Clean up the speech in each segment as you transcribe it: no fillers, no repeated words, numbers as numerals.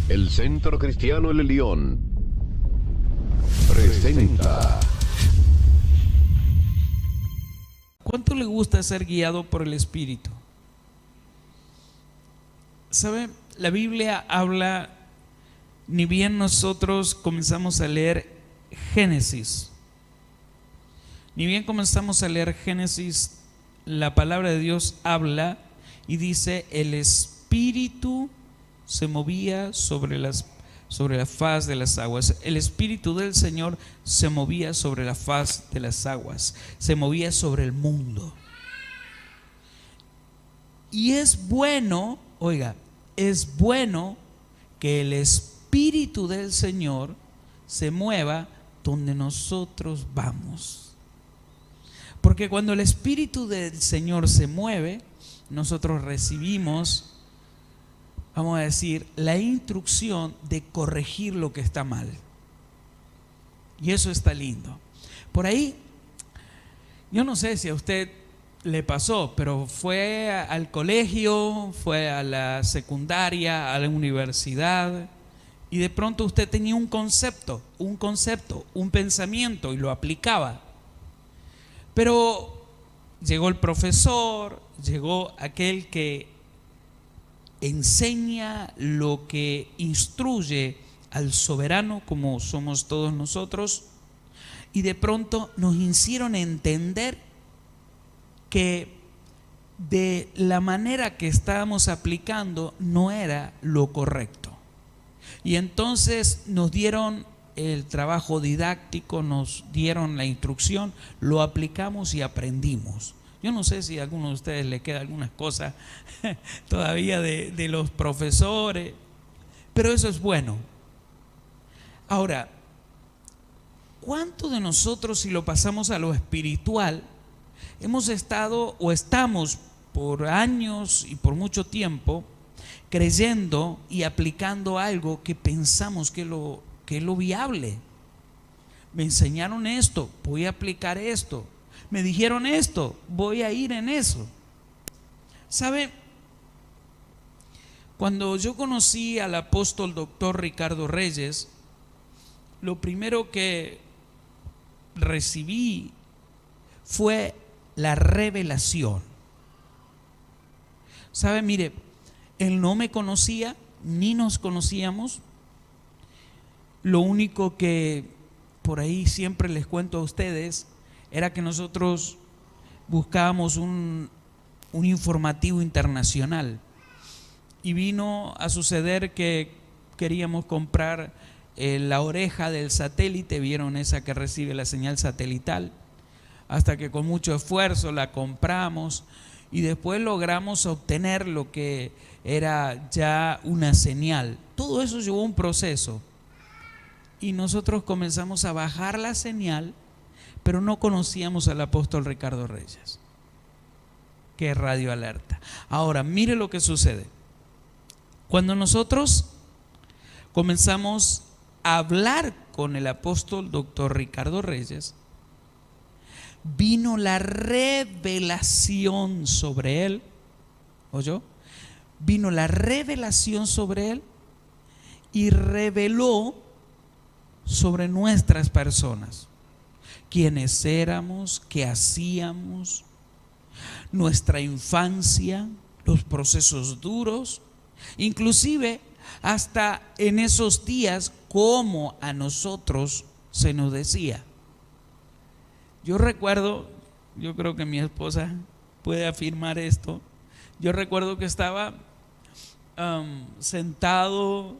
El Centro Cristiano El León presenta. ¿Cuánto le gusta ser guiado por el Espíritu? ¿Sabe? La Biblia habla, ni bien nosotros comenzamos a leer Génesis, la palabra de Dios habla y dice: el Espíritu se movía sobre la faz de las aguas. El Espíritu del Señor se movía sobre la faz de las aguas, se movía sobre el mundo. Y es bueno, oiga, es bueno que el Espíritu del Señor se mueva donde nosotros vamos. Porque cuando el Espíritu del Señor se mueve, nosotros recibimos, vamos a decir, la instrucción de corregir lo que está mal. Y eso está lindo. Por ahí, yo no sé si a usted le pasó, pero fue al colegio, fue a la secundaria, a la universidad, y de pronto usted tenía un concepto, un pensamiento, y lo aplicaba. Pero llegó el profesor, llegó aquel que enseña, lo que instruye al soberano, como somos todos nosotros, y de pronto nos hicieron entender que de la manera que estábamos aplicando no era lo correcto. Y entonces nos dieron el trabajo didáctico, nos dieron la instrucción, lo aplicamos y aprendimos. Yo no sé si a alguno de ustedes le queda algunas cosas todavía de los profesores, pero eso es bueno. Ahora, ¿cuánto de nosotros, si lo pasamos a lo espiritual, hemos estado o estamos por años y por mucho tiempo creyendo y aplicando algo que pensamos que es lo viable? Me enseñaron esto, voy a aplicar esto. Me dijeron esto, voy a ir en eso. ¿Sabe? Cuando yo conocí al apóstol doctor Ricardo Reyes, lo primero que recibí fue la revelación. ¿Sabe? Mire, él no me conocía, ni nos conocíamos. Lo único que por ahí siempre les cuento a ustedes era que nosotros buscábamos un informativo internacional, y vino a suceder que queríamos comprar la oreja del satélite, vieron esa que recibe la señal satelital, hasta que con mucho esfuerzo la compramos y después logramos obtener lo que era ya una señal. Todo eso llevó un proceso y nosotros comenzamos a bajar la señal, pero no conocíamos al apóstol Ricardo Reyes, que es Radio Alerta. Ahora, mire lo que sucede. Cuando nosotros comenzamos a hablar con el apóstol doctor Ricardo Reyes, vino la revelación sobre él. ¿Oyó? Vino la revelación sobre él y reveló sobre nuestras personas. Quiénes éramos, qué hacíamos, nuestra infancia, los procesos duros, inclusive hasta en esos días cómo a nosotros se nos decía. Yo recuerdo, yo creo que mi esposa puede afirmar esto, yo recuerdo que estaba sentado,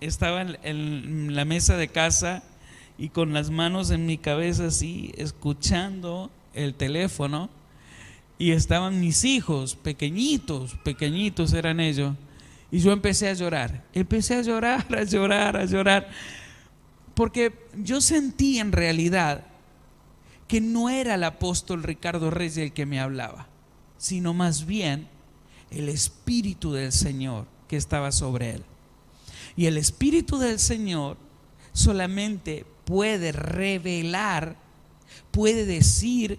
estaba en la mesa de casa y con las manos en mi cabeza así, escuchando el teléfono, y estaban mis hijos, pequeñitos eran ellos, y yo empecé a llorar, a llorar, porque yo sentí en realidad que no era el apóstol Ricardo Reyes el que me hablaba, sino más bien el Espíritu del Señor que estaba sobre él. Y el Espíritu del Señor solamente puede revelar, puede decir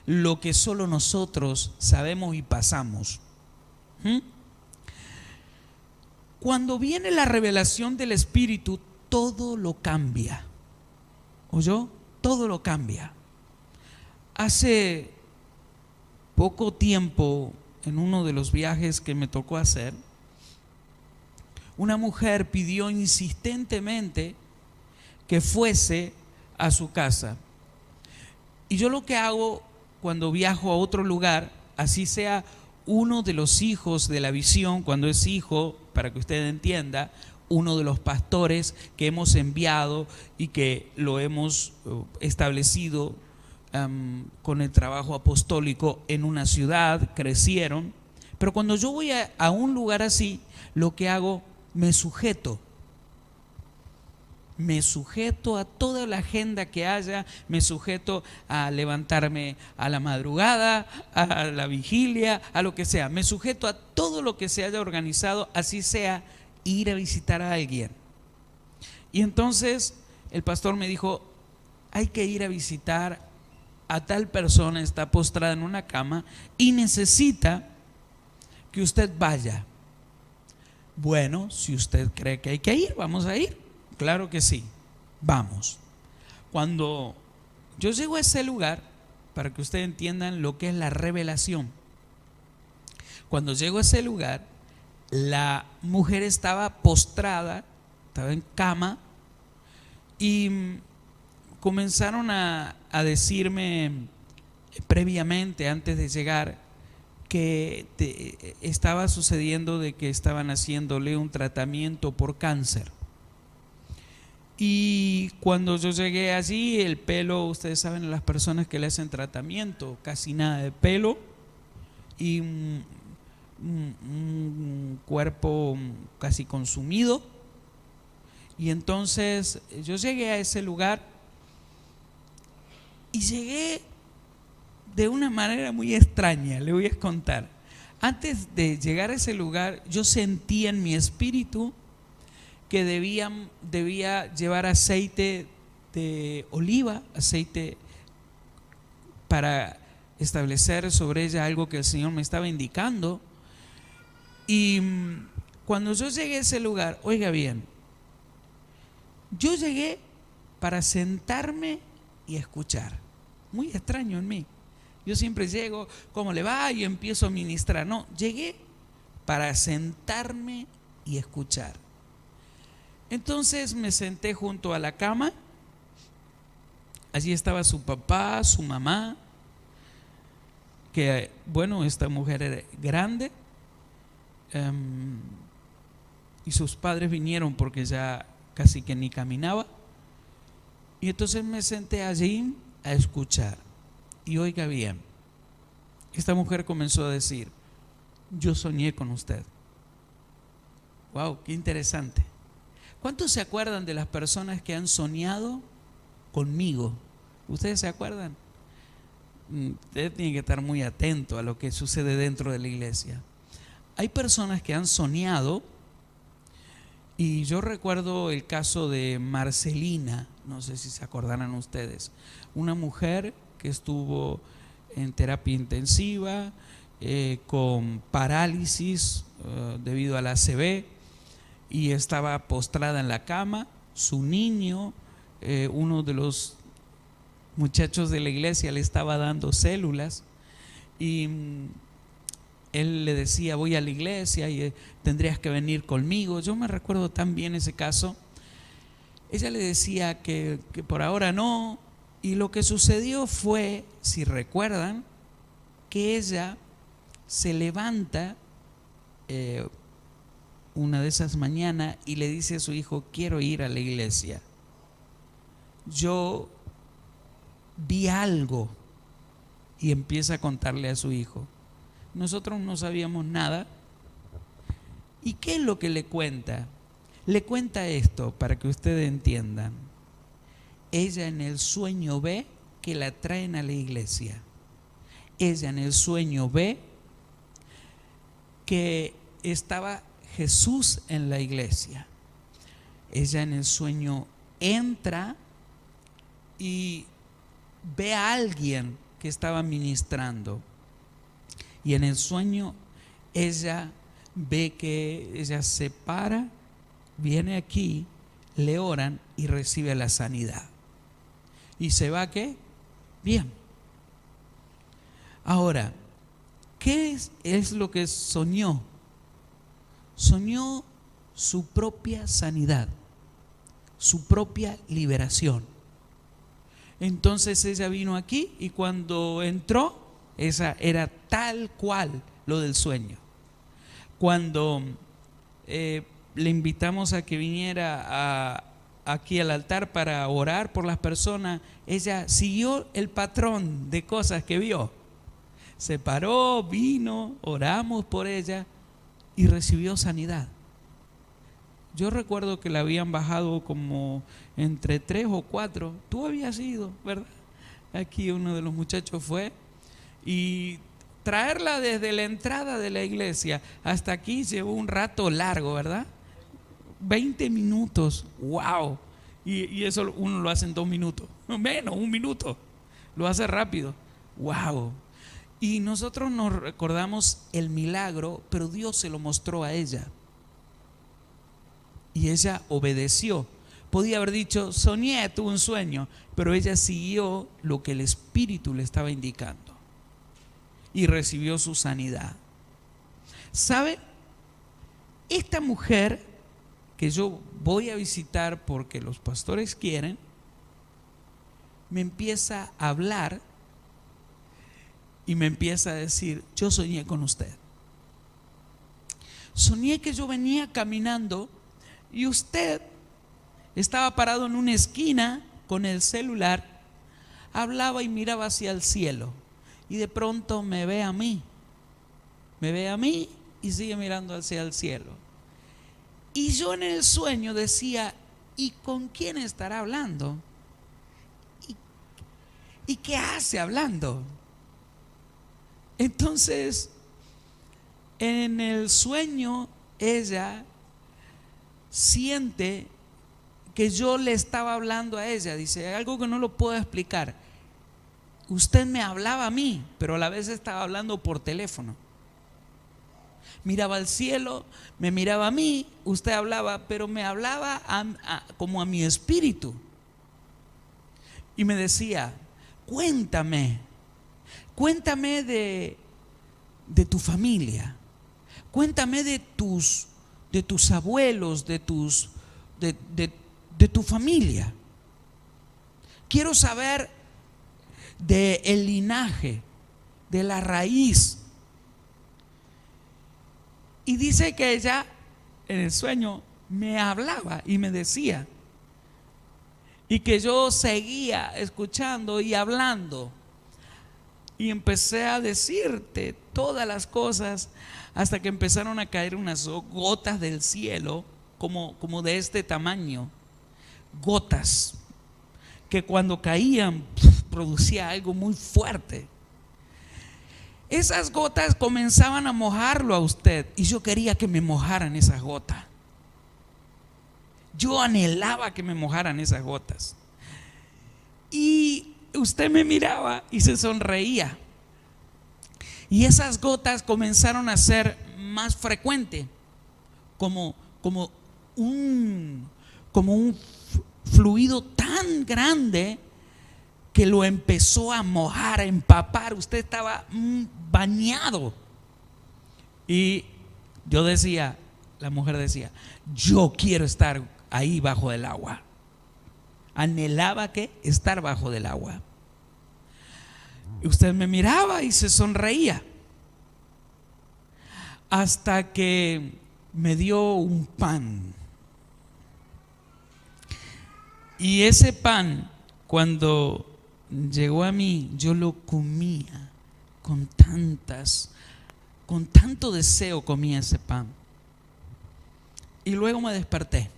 lo que solo nosotros sabemos y pasamos. Cuando viene la revelación del Espíritu, todo lo cambia. ¿Oyó? Todo lo cambia. Hace poco tiempo, en uno de los viajes que me tocó hacer, una mujer pidió insistentemente que fuese a su casa. Y yo lo que hago cuando viajo a otro lugar, así sea uno de los hijos de la visión, cuando es hijo, para que usted entienda, uno de los pastores que hemos enviado y que lo hemos establecido con el trabajo apostólico en una ciudad, crecieron. Pero cuando yo voy a un lugar así, lo que hago, me sujeto a toda la agenda que haya, me sujeto a levantarme a la madrugada, a la vigilia, a lo que sea, me sujeto a todo lo que se haya organizado, así sea ir a visitar a alguien. Y entonces el pastor me dijo, hay que ir a visitar a tal persona, está postrada en una cama y necesita que usted vaya. Bueno, si usted cree que hay que ir, vamos a ir. Claro que sí, vamos. Cuando yo llego a ese lugar, para que ustedes entiendan lo que es la revelación, cuando llego a ese lugar, la mujer estaba postrada, estaba en cama, y comenzaron a decirme previamente, antes de llegar, que estaba sucediendo de que estaban haciéndole un tratamiento por cáncer. Y cuando yo llegué allí, el pelo, ustedes saben, a las personas que le hacen tratamiento, casi nada de pelo y un cuerpo casi consumido. Y entonces yo llegué a ese lugar y llegué de una manera muy extraña, le voy a contar. Antes de llegar a ese lugar, yo sentía en mi espíritu que debía llevar aceite de oliva, aceite para establecer sobre ella algo que el Señor me estaba indicando. Y cuando yo llegué a ese lugar, oiga bien, yo llegué para sentarme y escuchar. Muy extraño en mí. Yo siempre llego, ¿cómo le va? Y empiezo a ministrar. No, llegué para sentarme y escuchar. Entonces me senté junto a la cama. Allí estaba su papá, su mamá, que bueno, esta mujer era grande, y sus padres vinieron porque ya casi que ni caminaba. Y entonces me senté allí a escuchar. Y oiga bien, esta mujer comenzó a decir, yo soñé con usted. Wow, qué interesante. ¿Cuántos se acuerdan de las personas que han soñado conmigo? ¿Ustedes se acuerdan? Ustedes tienen que estar muy atentos a lo que sucede dentro de la iglesia. Hay personas que han soñado, y yo recuerdo el caso de Marcelina, no sé si se acordarán ustedes, una mujer que estuvo en terapia intensiva, con parálisis debido a la ACV, y estaba postrada en la cama. Su niño, uno de los muchachos de la iglesia, le estaba dando células, y él le decía, voy a la iglesia y tendrías que venir conmigo. Yo me recuerdo tan bien ese caso. Ella le decía que por ahora no, y lo que sucedió fue, si recuerdan, que ella se levanta una de esas mañanas y le dice a su hijo, quiero ir a la iglesia. Yo vi algo, y empieza a contarle a su hijo. Nosotros no sabíamos nada. ¿Y qué es lo que le cuenta? Le cuenta esto para que ustedes entiendan. Ella en el sueño ve que la traen a la iglesia. Ella en el sueño ve que estaba Jesús en la iglesia. Ella en el sueño entra y ve a alguien que estaba ministrando. Y en el sueño ella ve que ella se para, viene aquí, le oran y recibe la sanidad. ¿Y se va qué? Bien. Ahora, ¿qué es lo que soñó? Soñó su propia sanidad, su propia liberación. Entonces ella vino aquí y cuando entró, esa era tal cual lo del sueño. Cuando le invitamos a que viniera aquí al altar para orar por las personas, ella siguió el patrón de cosas que vio. Se paró, vino, oramos por ella y recibió sanidad. Yo recuerdo que la habían bajado como entre 3 o 4. Tú habías ido, ¿verdad? Aquí uno de los muchachos fue. Y traerla desde la entrada de la iglesia hasta aquí llevó un rato largo, ¿verdad? 20 minutos. ¡Wow! Y eso uno lo hace en 2 minutos. Menos, 1 minuto. Lo hace rápido. ¡Wow! Y nosotros nos recordamos el milagro, pero Dios se lo mostró a ella. Y ella obedeció. Podía haber dicho, soñé, tuve un sueño, pero ella siguió lo que el Espíritu le estaba indicando y recibió su sanidad. ¿Sabe? Esta mujer que yo voy a visitar porque los pastores quieren, me empieza a hablar y me empieza a decir, yo soñé con usted. Soñé que yo venía caminando y usted estaba parado en una esquina con el celular, hablaba y miraba hacia el cielo y de pronto me ve a mí y sigue mirando hacia el cielo. Y yo en el sueño decía, ¿y con quién estará hablando? ¿Y qué hace hablando? Entonces, en el sueño ella siente que yo le estaba hablando a ella. Dice, algo que no lo puedo explicar. Usted me hablaba a mí, pero a la vez estaba hablando por teléfono. Miraba al cielo, me miraba a mí, usted hablaba, pero me hablaba como a mi espíritu. Y me decía, cuéntame de tu familia, cuéntame de tus abuelos, de tu familia. Quiero saber del linaje, de la raíz. Y dice que ella en el sueño me hablaba y me decía, y que yo seguía escuchando y hablando. Y empecé a decirte todas las cosas hasta que empezaron a caer unas gotas del cielo como de este tamaño. Gotas que cuando caían producía algo muy fuerte. Esas gotas comenzaban a mojarlo a usted y yo quería que me mojaran esas gotas. Yo anhelaba que me mojaran esas gotas. Y usted me miraba y se sonreía. Y esas gotas comenzaron a ser más frecuentes, como un fluido tan grande que lo empezó a mojar, a empapar. Usted estaba bañado. Y yo decía, la mujer decía, yo quiero estar ahí bajo el agua. Anhelaba que estar bajo del agua. Y usted me miraba y se sonreía. Hasta que me dio un pan. Y ese pan, cuando llegó a mí, yo lo comía con tanto deseo comía ese pan. Y luego me desperté.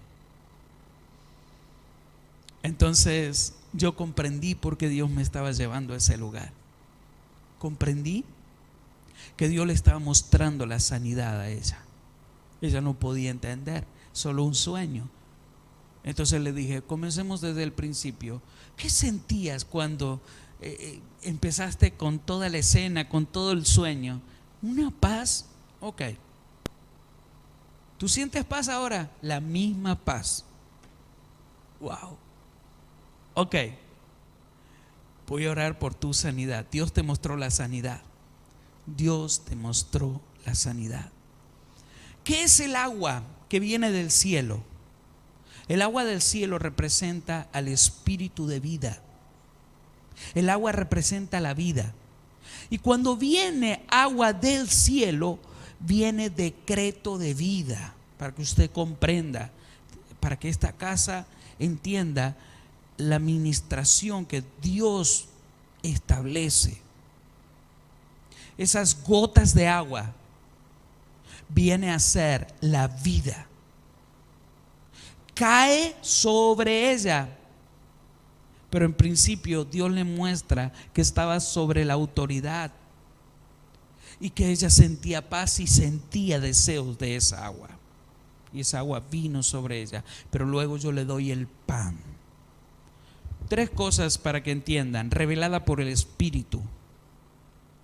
Entonces yo comprendí por qué Dios me estaba llevando a ese lugar. Comprendí que Dios le estaba mostrando la sanidad a ella. Ella no podía entender, solo un sueño. Entonces le dije, comencemos desde el principio. ¿Qué sentías cuando empezaste con toda la escena, con todo el sueño? Una paz, ok. ¿Tú sientes paz ahora? La misma paz. Wow. Ok. Voy a orar por tu sanidad. Dios te mostró la sanidad. Dios te mostró la sanidad. ¿Qué es el agua que viene del cielo? El agua del cielo representa al espíritu de vida. El agua representa la vida. Y cuando viene agua del cielo, viene decreto de vida. Para que usted comprenda, para que esta casa entienda la administración que Dios establece. Esas gotas de agua viene a ser la vida. Cae sobre ella, pero en principio Dios le muestra que estaba sobre la autoridad y que ella sentía paz y sentía deseos de esa agua. Y esa agua vino sobre ella, pero luego yo le doy el pan. 3 cosas para que entiendan, revelada por el Espíritu.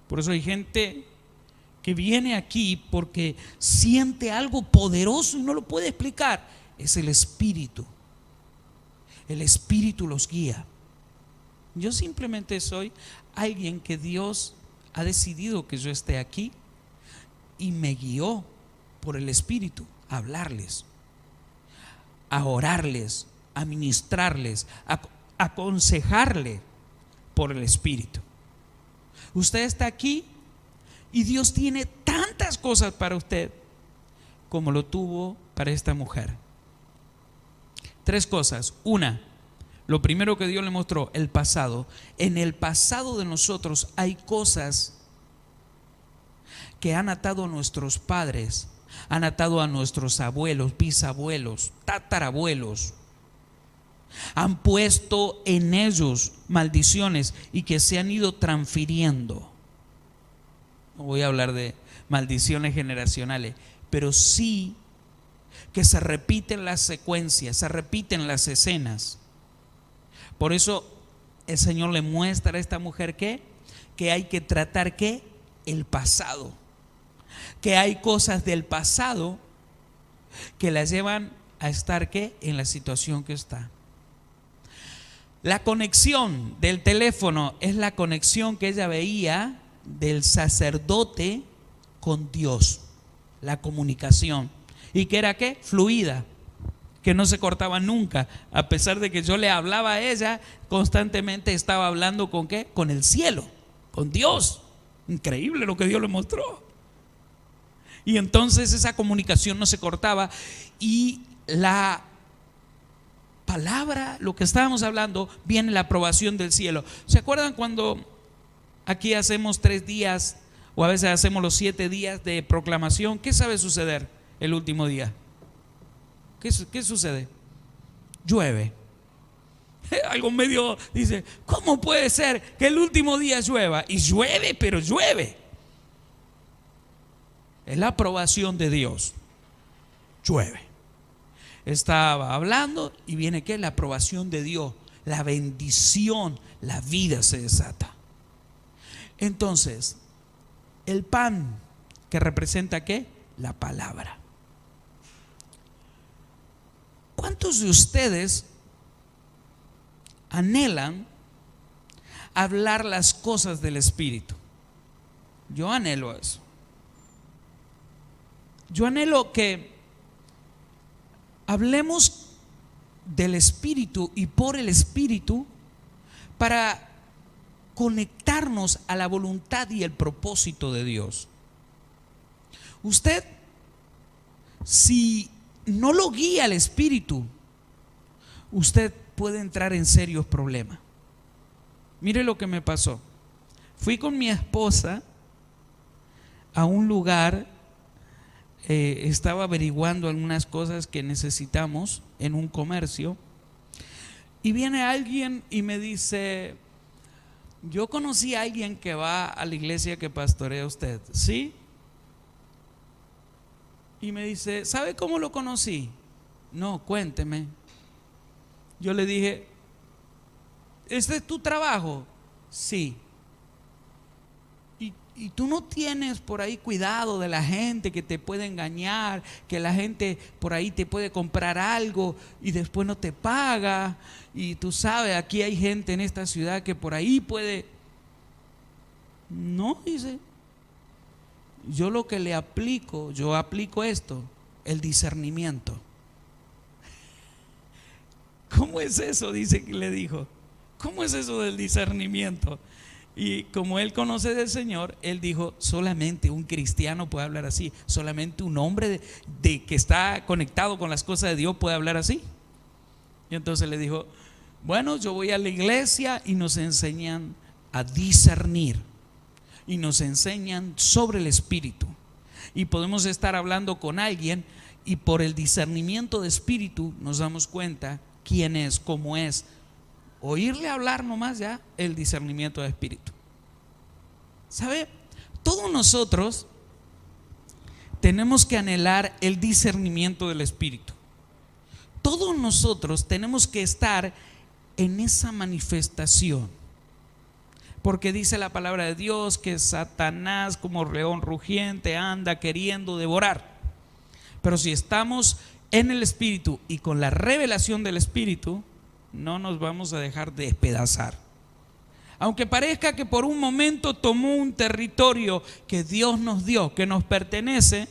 Por eso hay gente que viene aquí porque siente algo poderoso y no lo puede explicar. Es el Espíritu. El Espíritu los guía. Yo simplemente soy alguien que Dios ha decidido que yo esté aquí y me guió por el Espíritu a hablarles, a orarles, a ministrarles, a aconsejarle por el Espíritu. Usted está aquí y Dios tiene tantas cosas para usted como lo tuvo para esta mujer. 3 cosas. Una, lo primero que Dios le mostró, el pasado. En el pasado de nosotros hay cosas que han atado a nuestros padres, han atado a nuestros abuelos, bisabuelos, tatarabuelos. Han puesto en ellos maldiciones y que se han ido transfiriendo. No voy a hablar de maldiciones generacionales, pero sí que se repiten las secuencias, se repiten las escenas. Por eso el Señor le muestra a esta mujer que hay que tratar el pasado, que hay cosas del pasado que la llevan a estar en la situación que está. La conexión del teléfono es la conexión que ella veía del sacerdote con Dios, la comunicación. ¿Y que era qué? Fluida, que no se cortaba nunca. A pesar de que yo le hablaba a ella, constantemente estaba hablando ¿con qué? Con el cielo, con Dios. Increíble lo que Dios le mostró. Y entonces esa comunicación no se cortaba. Y la palabra, lo que estábamos hablando, viene la aprobación del cielo. ¿Se acuerdan cuando aquí hacemos 3 días o a veces hacemos los 7 días de proclamación? ¿Qué sabe suceder el último día? ¿Qué sucede? Llueve. Algo medio dice, ¿cómo puede ser que el último día llueva? Y llueve, pero llueve. Es la aprobación de Dios. Llueve. Estaba hablando y viene ¿qué? La aprobación de Dios, la bendición, la vida se desata. Entonces, el pan que representa ¿qué? La palabra. ¿Cuántos de ustedes anhelan hablar las cosas del Espíritu? Yo anhelo eso. Yo anhelo que hablemos del Espíritu y por el Espíritu para conectarnos a la voluntad y el propósito de Dios. Usted, si no lo guía el Espíritu, usted puede entrar en serios problemas. Mire lo que me pasó. Fui con mi esposa a un lugar, estaba averiguando algunas cosas que necesitamos en un comercio, y viene alguien y me dice, yo conocí a alguien que va a la iglesia que pastorea usted, ¿sí? Y me dice, ¿sabe cómo lo conocí? No, cuénteme. Yo le dije, ¿este es tu trabajo? Sí. y tú no tienes por ahí cuidado de la gente que te puede engañar, que la gente por ahí te puede comprar algo y después no te paga. Y tú sabes, aquí hay gente en esta ciudad que por ahí puede. No, dice. Yo lo que le aplico, yo aplico esto, el discernimiento. ¿Cómo es eso? Dice que le dijo. ¿Cómo es eso del discernimiento? Y como él conoce del Señor, él dijo, solamente un cristiano puede hablar así, solamente un hombre de que está conectado con las cosas de Dios puede hablar así. Y entonces le dijo, bueno, yo voy a la iglesia y nos enseñan a discernir y nos enseñan sobre el espíritu, y podemos estar hablando con alguien y por el discernimiento de espíritu nos damos cuenta quién es, cómo es. Oírle hablar nomás ya, el discernimiento de espíritu. ¿Sabe? Todos nosotros tenemos que anhelar el discernimiento del espíritu. Todos nosotros tenemos que estar en esa manifestación. Porque dice la palabra de Dios que Satanás como león rugiente anda queriendo devorar. Pero si estamos en el espíritu y con la revelación del espíritu, no nos vamos a dejar despedazar. Aunque parezca que por un momento tomó un territorio que Dios nos dio, que nos pertenece,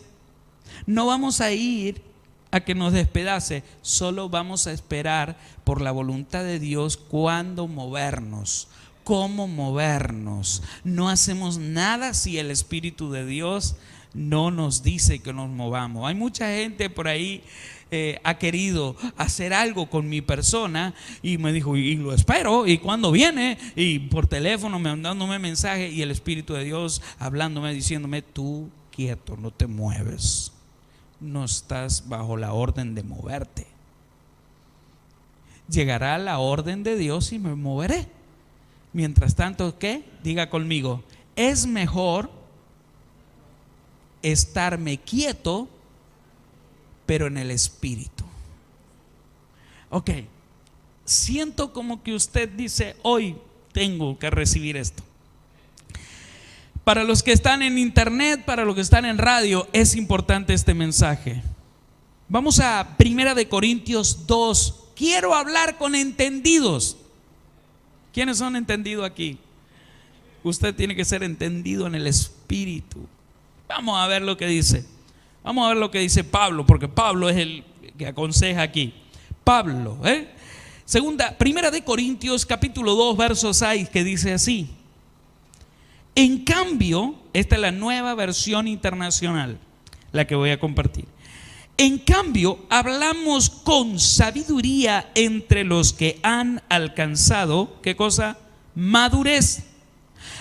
no vamos a ir a que nos despedace, solo vamos a esperar por la voluntad de Dios cuándo movernos, cómo movernos. No hacemos nada si el Espíritu de Dios no nos dice que nos movamos. Hay mucha gente por ahí ha querido hacer algo con mi persona y me dijo, y lo espero, y cuando viene, y por teléfono mandándome mensaje, y el Espíritu de Dios hablándome, diciéndome, tú quieto, no te mueves, no estás bajo la orden de moverte. Llegará la orden de Dios y me moveré. Mientras tanto, ¿qué? Diga conmigo, es mejor estarme quieto, pero en el espíritu. Ok, siento como que usted dice, hoy tengo que recibir esto. Para los que están en internet, para los que están en radio, es importante este mensaje. Vamos a 1 Corintios 2. Quiero hablar con entendidos. ¿Quiénes son entendidos aquí? Usted tiene que ser entendido en el espíritu. Vamos a ver lo que dice. Vamos a ver lo que dice Pablo, porque Pablo es el que aconseja aquí. Pablo, Primera de Corintios capítulo 2 verso 6, que dice así: en cambio, esta es la nueva versión internacional, la que voy a compartir. En cambio, hablamos con sabiduría entre los que han alcanzado, ¿qué cosa? Madurez,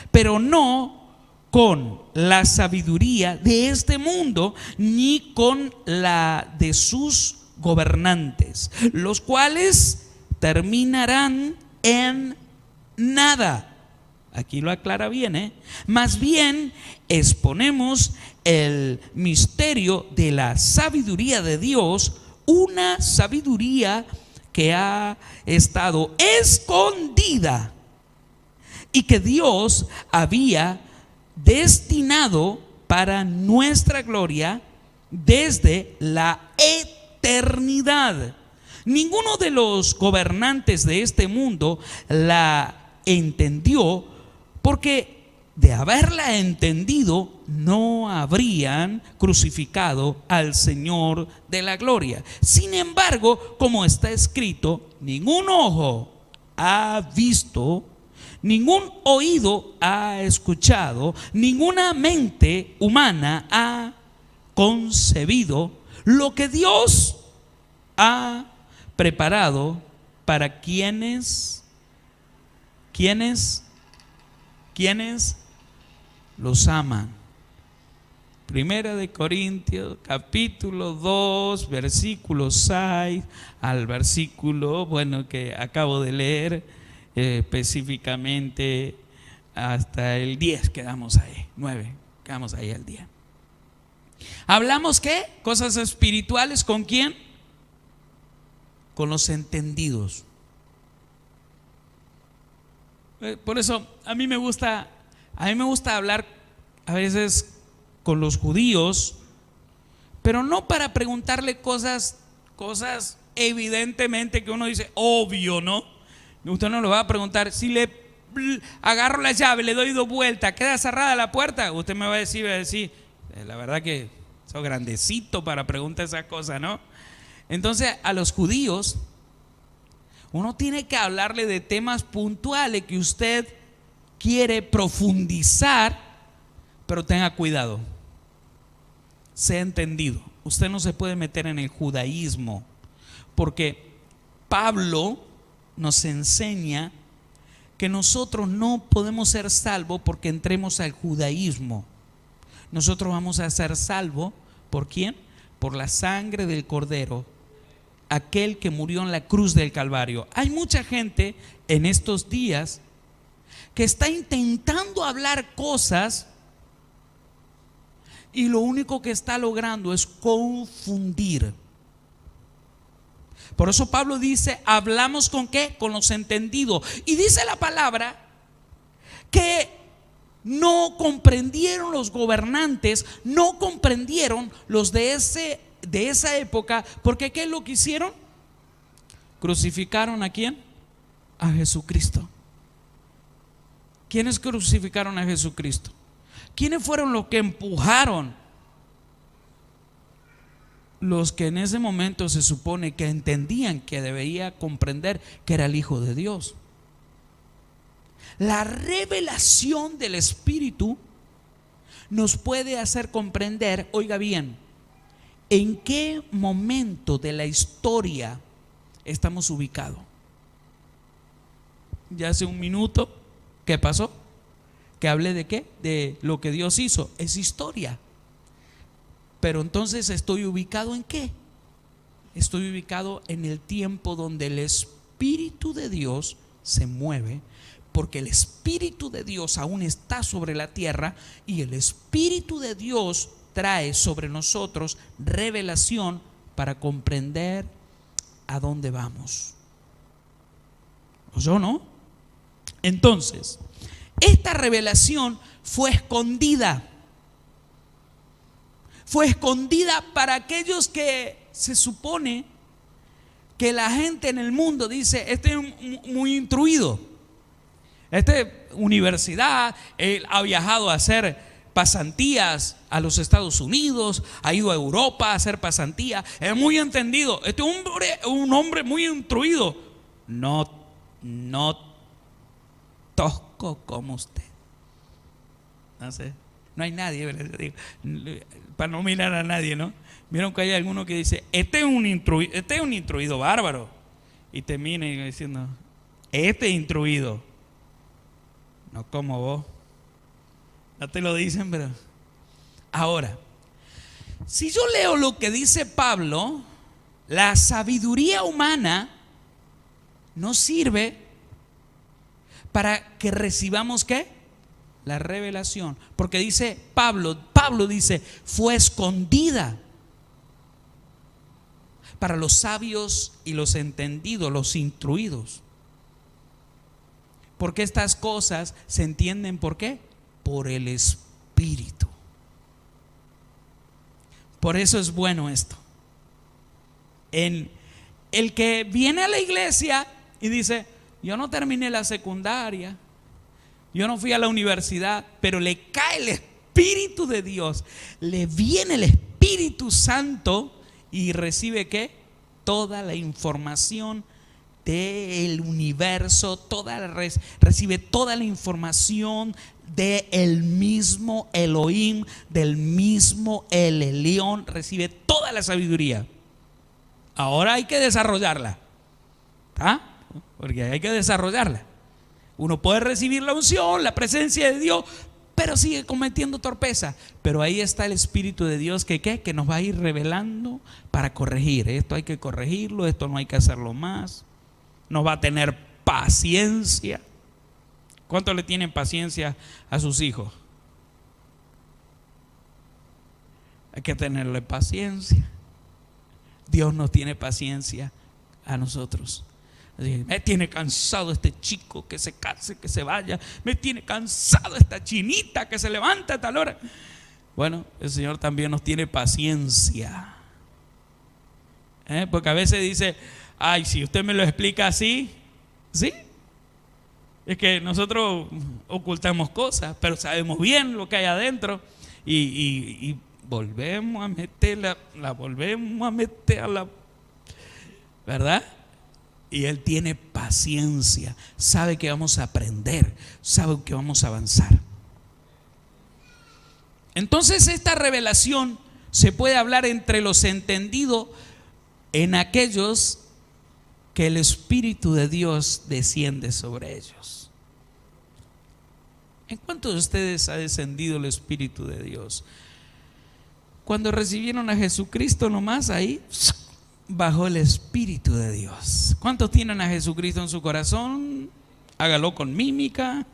pero no con la sabiduría de este mundo, ni con la de sus gobernantes, los cuales terminarán en nada. Aquí lo aclara bien, Más bien exponemos el misterio de la sabiduría de Dios, una sabiduría que ha estado escondida y que Dios había destinado para nuestra gloria desde la eternidad. Ninguno de los gobernantes de este mundo la entendió, porque de haberla entendido no habrían crucificado al Señor de la gloria. Sin embargo, como está escrito, ningún ojo ha visto, ningún oído ha escuchado, ninguna mente humana ha concebido lo que Dios ha preparado para quienes los aman. Primera de Corintios capítulo 2 versículo 6 al versículo, que acabo de leer, específicamente hasta el 10, quedamos ahí, 9, quedamos ahí al 10. Hablamos ¿qué? Cosas espirituales, ¿con quién? Con los entendidos. Por eso a mí me gusta hablar a veces con los judíos, pero no para preguntarle cosas evidentemente que uno dice, obvio, ¿no? Usted no le va a preguntar, si le agarro la llave, le doy 2 vueltas, queda cerrada la puerta, usted me va a decir, la verdad que soy grandecito para preguntar esas cosas, ¿no? Entonces a los judíos uno tiene que hablarle de temas puntuales que usted quiere profundizar, pero tenga cuidado, sea entendido. Usted no se puede meter en el judaísmo, porque Pablo nos enseña que nosotros no podemos ser salvos porque entremos al judaísmo. Nosotros vamos a ser salvos, ¿por quién? Por la sangre del Cordero, aquel que murió en la cruz del Calvario. Hay mucha gente en estos días que está intentando hablar cosas y lo único que está logrando es confundir. Por eso Pablo dice, hablamos ¿con qué? Con los entendidos. Y dice la palabra que no comprendieron los gobernantes, no comprendieron los de esa época, porque ¿qué es lo que hicieron? Crucificaron ¿a quién? A Jesucristo. ¿Quiénes crucificaron a Jesucristo? ¿Quiénes fueron los que empujaron? Los que en ese momento se supone que entendían que debía comprender que era el Hijo de Dios. La revelación del Espíritu nos puede hacer comprender, oiga bien, en qué momento de la historia estamos ubicados. Ya hace un minuto, ¿qué pasó? Que hablé de qué, de lo que Dios hizo, es historia. Pero entonces estoy ubicado ¿en qué? Estoy ubicado en el tiempo donde el Espíritu de Dios se mueve, porque el Espíritu de Dios aún está sobre la tierra y el Espíritu de Dios trae sobre nosotros revelación para comprender a dónde vamos. ¿Oyó, no? Entonces, esta revelación fue escondida. Fue escondida para aquellos que se supone que la gente en el mundo dice, este es muy instruido, este universidad, él ha viajado a hacer pasantías a los Estados Unidos, ha ido a Europa a hacer pasantías, es muy entendido, este un hombre muy instruido. No tosco como usted. No sé, no hay nadie, para no mirar a nadie, ¿no? Vieron que hay alguno que dice, este es un instruido bárbaro, y te mira diciendo, este instruido, no como vos. No te lo dicen, pero ahora, si yo leo lo que dice Pablo, la sabiduría humana no sirve para que recibamos ¿qué? La revelación, porque dice Pablo dice, fue escondida para los sabios y los entendidos, los instruidos. Porque estas cosas se entienden ¿por qué? Por el Espíritu. Por eso es bueno esto. En el que viene a la iglesia y dice, yo no terminé la secundaria, yo no fui a la universidad, pero le cae el Espíritu de Dios, le viene el Espíritu Santo y recibe ¿qué? Toda la información del universo, recibe toda la información del mismo Elohim, del mismo El Elyon, recibe toda la sabiduría. Ahora hay que desarrollarla, porque hay que desarrollarla. Uno puede recibir la unción, la presencia de Dios, pero sigue cometiendo torpeza. Pero ahí está el Espíritu de Dios que nos va a ir revelando para corregir. Esto hay que corregirlo, esto no hay que hacerlo más. Nos va a tener paciencia. ¿Cuánto le tienen paciencia a sus hijos? Hay que tenerle paciencia. Dios nos tiene paciencia a nosotros. Me tiene cansado este chico que se case, que se vaya. Me tiene cansado esta chinita que se levanta a tal hora. Bueno, el Señor también nos tiene paciencia. Porque a veces dice, ay, si usted me lo explica así, ¿sí? Es que nosotros ocultamos cosas, pero sabemos bien lo que hay adentro. Y volvemos a meterla, la volvemos a meter a la, ¿verdad? Y Él tiene paciencia, sabe que vamos a aprender, sabe que vamos a avanzar. Entonces esta revelación se puede hablar entre los entendidos en aquellos que el Espíritu de Dios desciende sobre ellos. ¿En cuántos de ustedes ha descendido el Espíritu de Dios? Cuando recibieron a Jesucristo nomás, ahí bajó el Espíritu de Dios. ¿Cuántos tienen a Jesucristo en su corazón? Hágalo con mímica.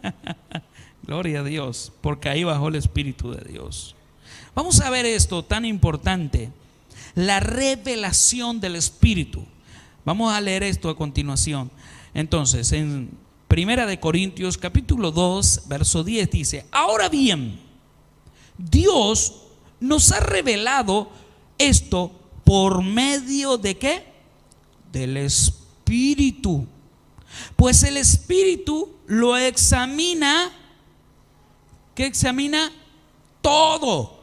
Gloria a Dios, porque ahí bajó el Espíritu de Dios. Vamos a ver esto tan importante, la revelación del Espíritu. Vamos a leer esto a continuación. Entonces, en Primera de Corintios capítulo 2, verso 10 dice: ahora bien, Dios nos ha revelado esto por medio de ¿qué? Del Espíritu. Pues el Espíritu lo examina. ¿Qué examina? Todo.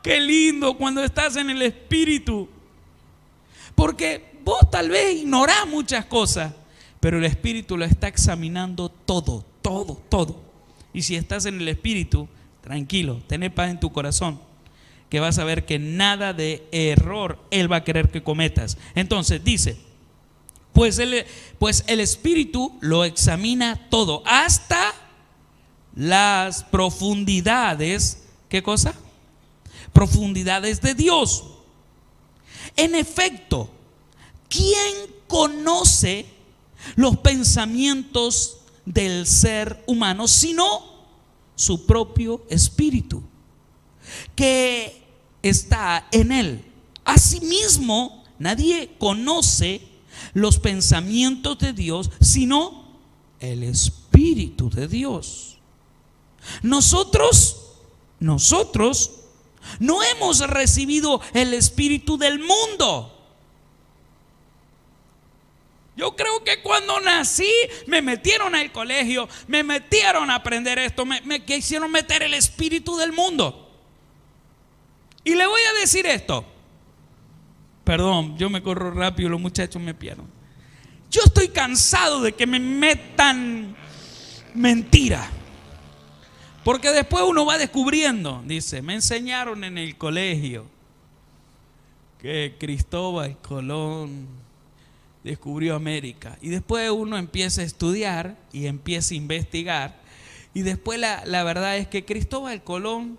Qué lindo cuando estás en el Espíritu. Porque vos tal vez ignorás muchas cosas, pero el Espíritu lo está examinando todo, todo, todo. Y si estás en el Espíritu, tranquilo, tené paz en tu corazón, que vas a ver que nada de error Él va a querer que cometas. Entonces dice, pues el Espíritu lo examina todo, hasta las profundidades. ¿Qué cosa? Profundidades de Dios. En efecto, ¿quién conoce los pensamientos del ser humano sino su propio espíritu, que está en él? Asimismo, nadie conoce los pensamientos de Dios sino el Espíritu de Dios. Nosotros no hemos recibido el espíritu del mundo. Yo creo que cuando nací me metieron al colegio, me metieron a aprender esto, me quisieron meter el espíritu del mundo. Y le voy a decir esto. Perdón, yo me corro rápido, los muchachos me pierden. Yo estoy cansado de que me metan mentira. Porque después uno va descubriendo, dice, me enseñaron en el colegio que Cristóbal Colón descubrió América. Y después uno empieza a estudiar y empieza a investigar. Y después la verdad es que Cristóbal Colón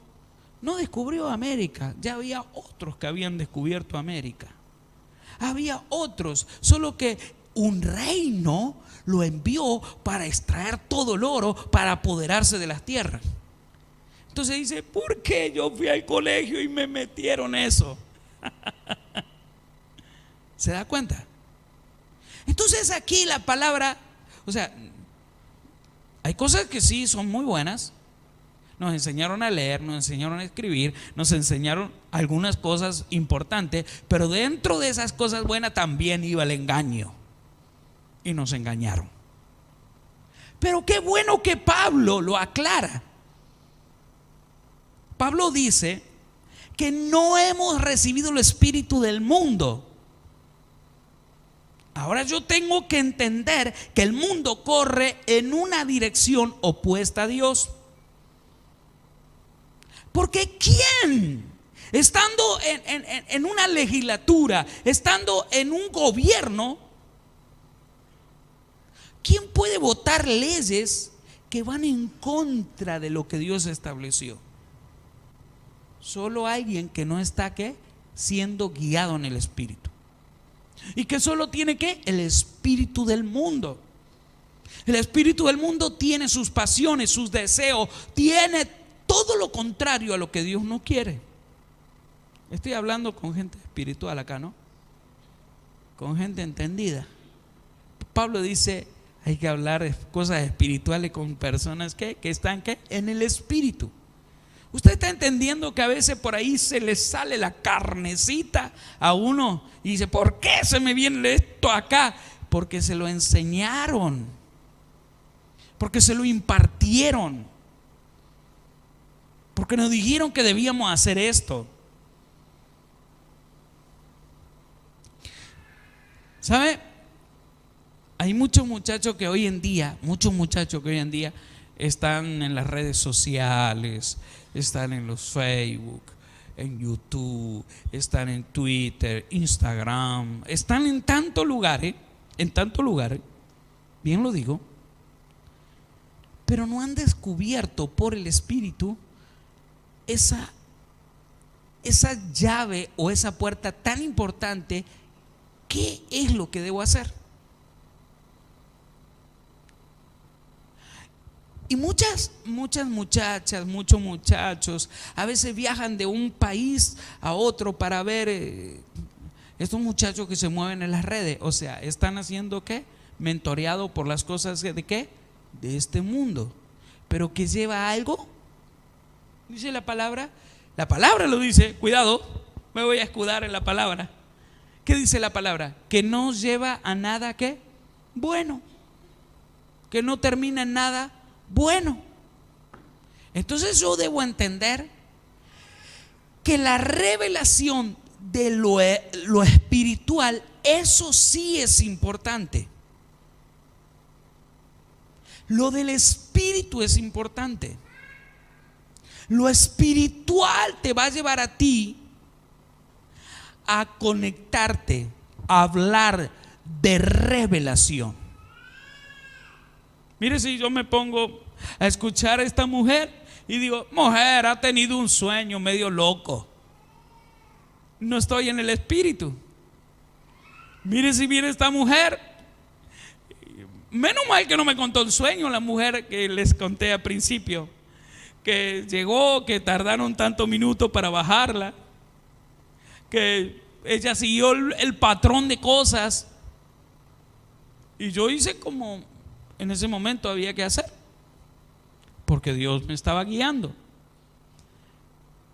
no descubrió América. Ya había otros que habían descubierto América. Había otros, solo que un reino lo envió para extraer todo el oro, para apoderarse de las tierras. Entonces dice, ¿por qué yo fui al colegio y me metieron eso? ¿Se da cuenta? Entonces aquí la palabra, o sea, hay cosas que sí son muy buenas. Nos enseñaron a leer, nos enseñaron a escribir, nos enseñaron algunas cosas importantes, pero dentro de esas cosas buenas también iba el engaño. Y nos engañaron. Pero qué bueno que Pablo lo aclara. Pablo dice que no hemos recibido el espíritu del mundo. Ahora yo tengo que entender que el mundo corre en una dirección opuesta a Dios. Porque ¿quién, estando en una legislatura, estando en un gobierno, quién puede votar leyes que van en contra de lo que Dios estableció? Solo alguien que no está ¿qué? Siendo guiado en el Espíritu. Y que solo tiene ¿qué? El espíritu del mundo. El espíritu del mundo tiene sus pasiones, sus deseos, tiene todo lo contrario a lo que Dios no quiere. Estoy hablando con gente espiritual acá, ¿no? con gente entendida. Pablo dice, hay que hablar cosas espirituales con personas que están en el espíritu. Usted está entendiendo que a veces por ahí se le sale la carnecita a uno y dice, ¿por qué se me viene esto acá? Porque se lo enseñaron, porque se lo impartieron, porque nos dijeron que debíamos hacer esto. ¿Sabe? Hay muchos muchachos que hoy en día están en las redes sociales, están en los Facebook, en YouTube, están en Twitter, Instagram, están en tantos lugares, bien lo digo, pero no han descubierto por el Espíritu esa llave o esa puerta tan importante. ¿Qué es lo que debo hacer? Y muchas muchachas, muchos muchachos a veces viajan de un país a otro para ver estos muchachos que se mueven en las redes. O sea, están haciendo ¿qué? Mentoreado por las cosas de ¿qué? De este mundo. Pero que lleva algo, dice la palabra lo dice, cuidado, me voy a escudar en la palabra. ¿Qué dice la palabra? Que no lleva a nada ¿qué? Bueno, que no termina en nada bueno. Entonces yo debo entender que la revelación de lo espiritual, eso sí es importante. Lo del espíritu es importante. Lo espiritual te va a llevar a ti a conectarte, a hablar de revelación. Mire, si yo me pongo a escuchar a esta mujer y digo, mujer, ha tenido un sueño medio loco, no estoy en el espíritu. Mire, si viene esta mujer, menos mal que no me contó el sueño la mujer que les conté al principio, que llegó, que tardaron tantos minutos para bajarla, que ella siguió el patrón de cosas y yo hice como en ese momento había que hacer, porque Dios me estaba guiando.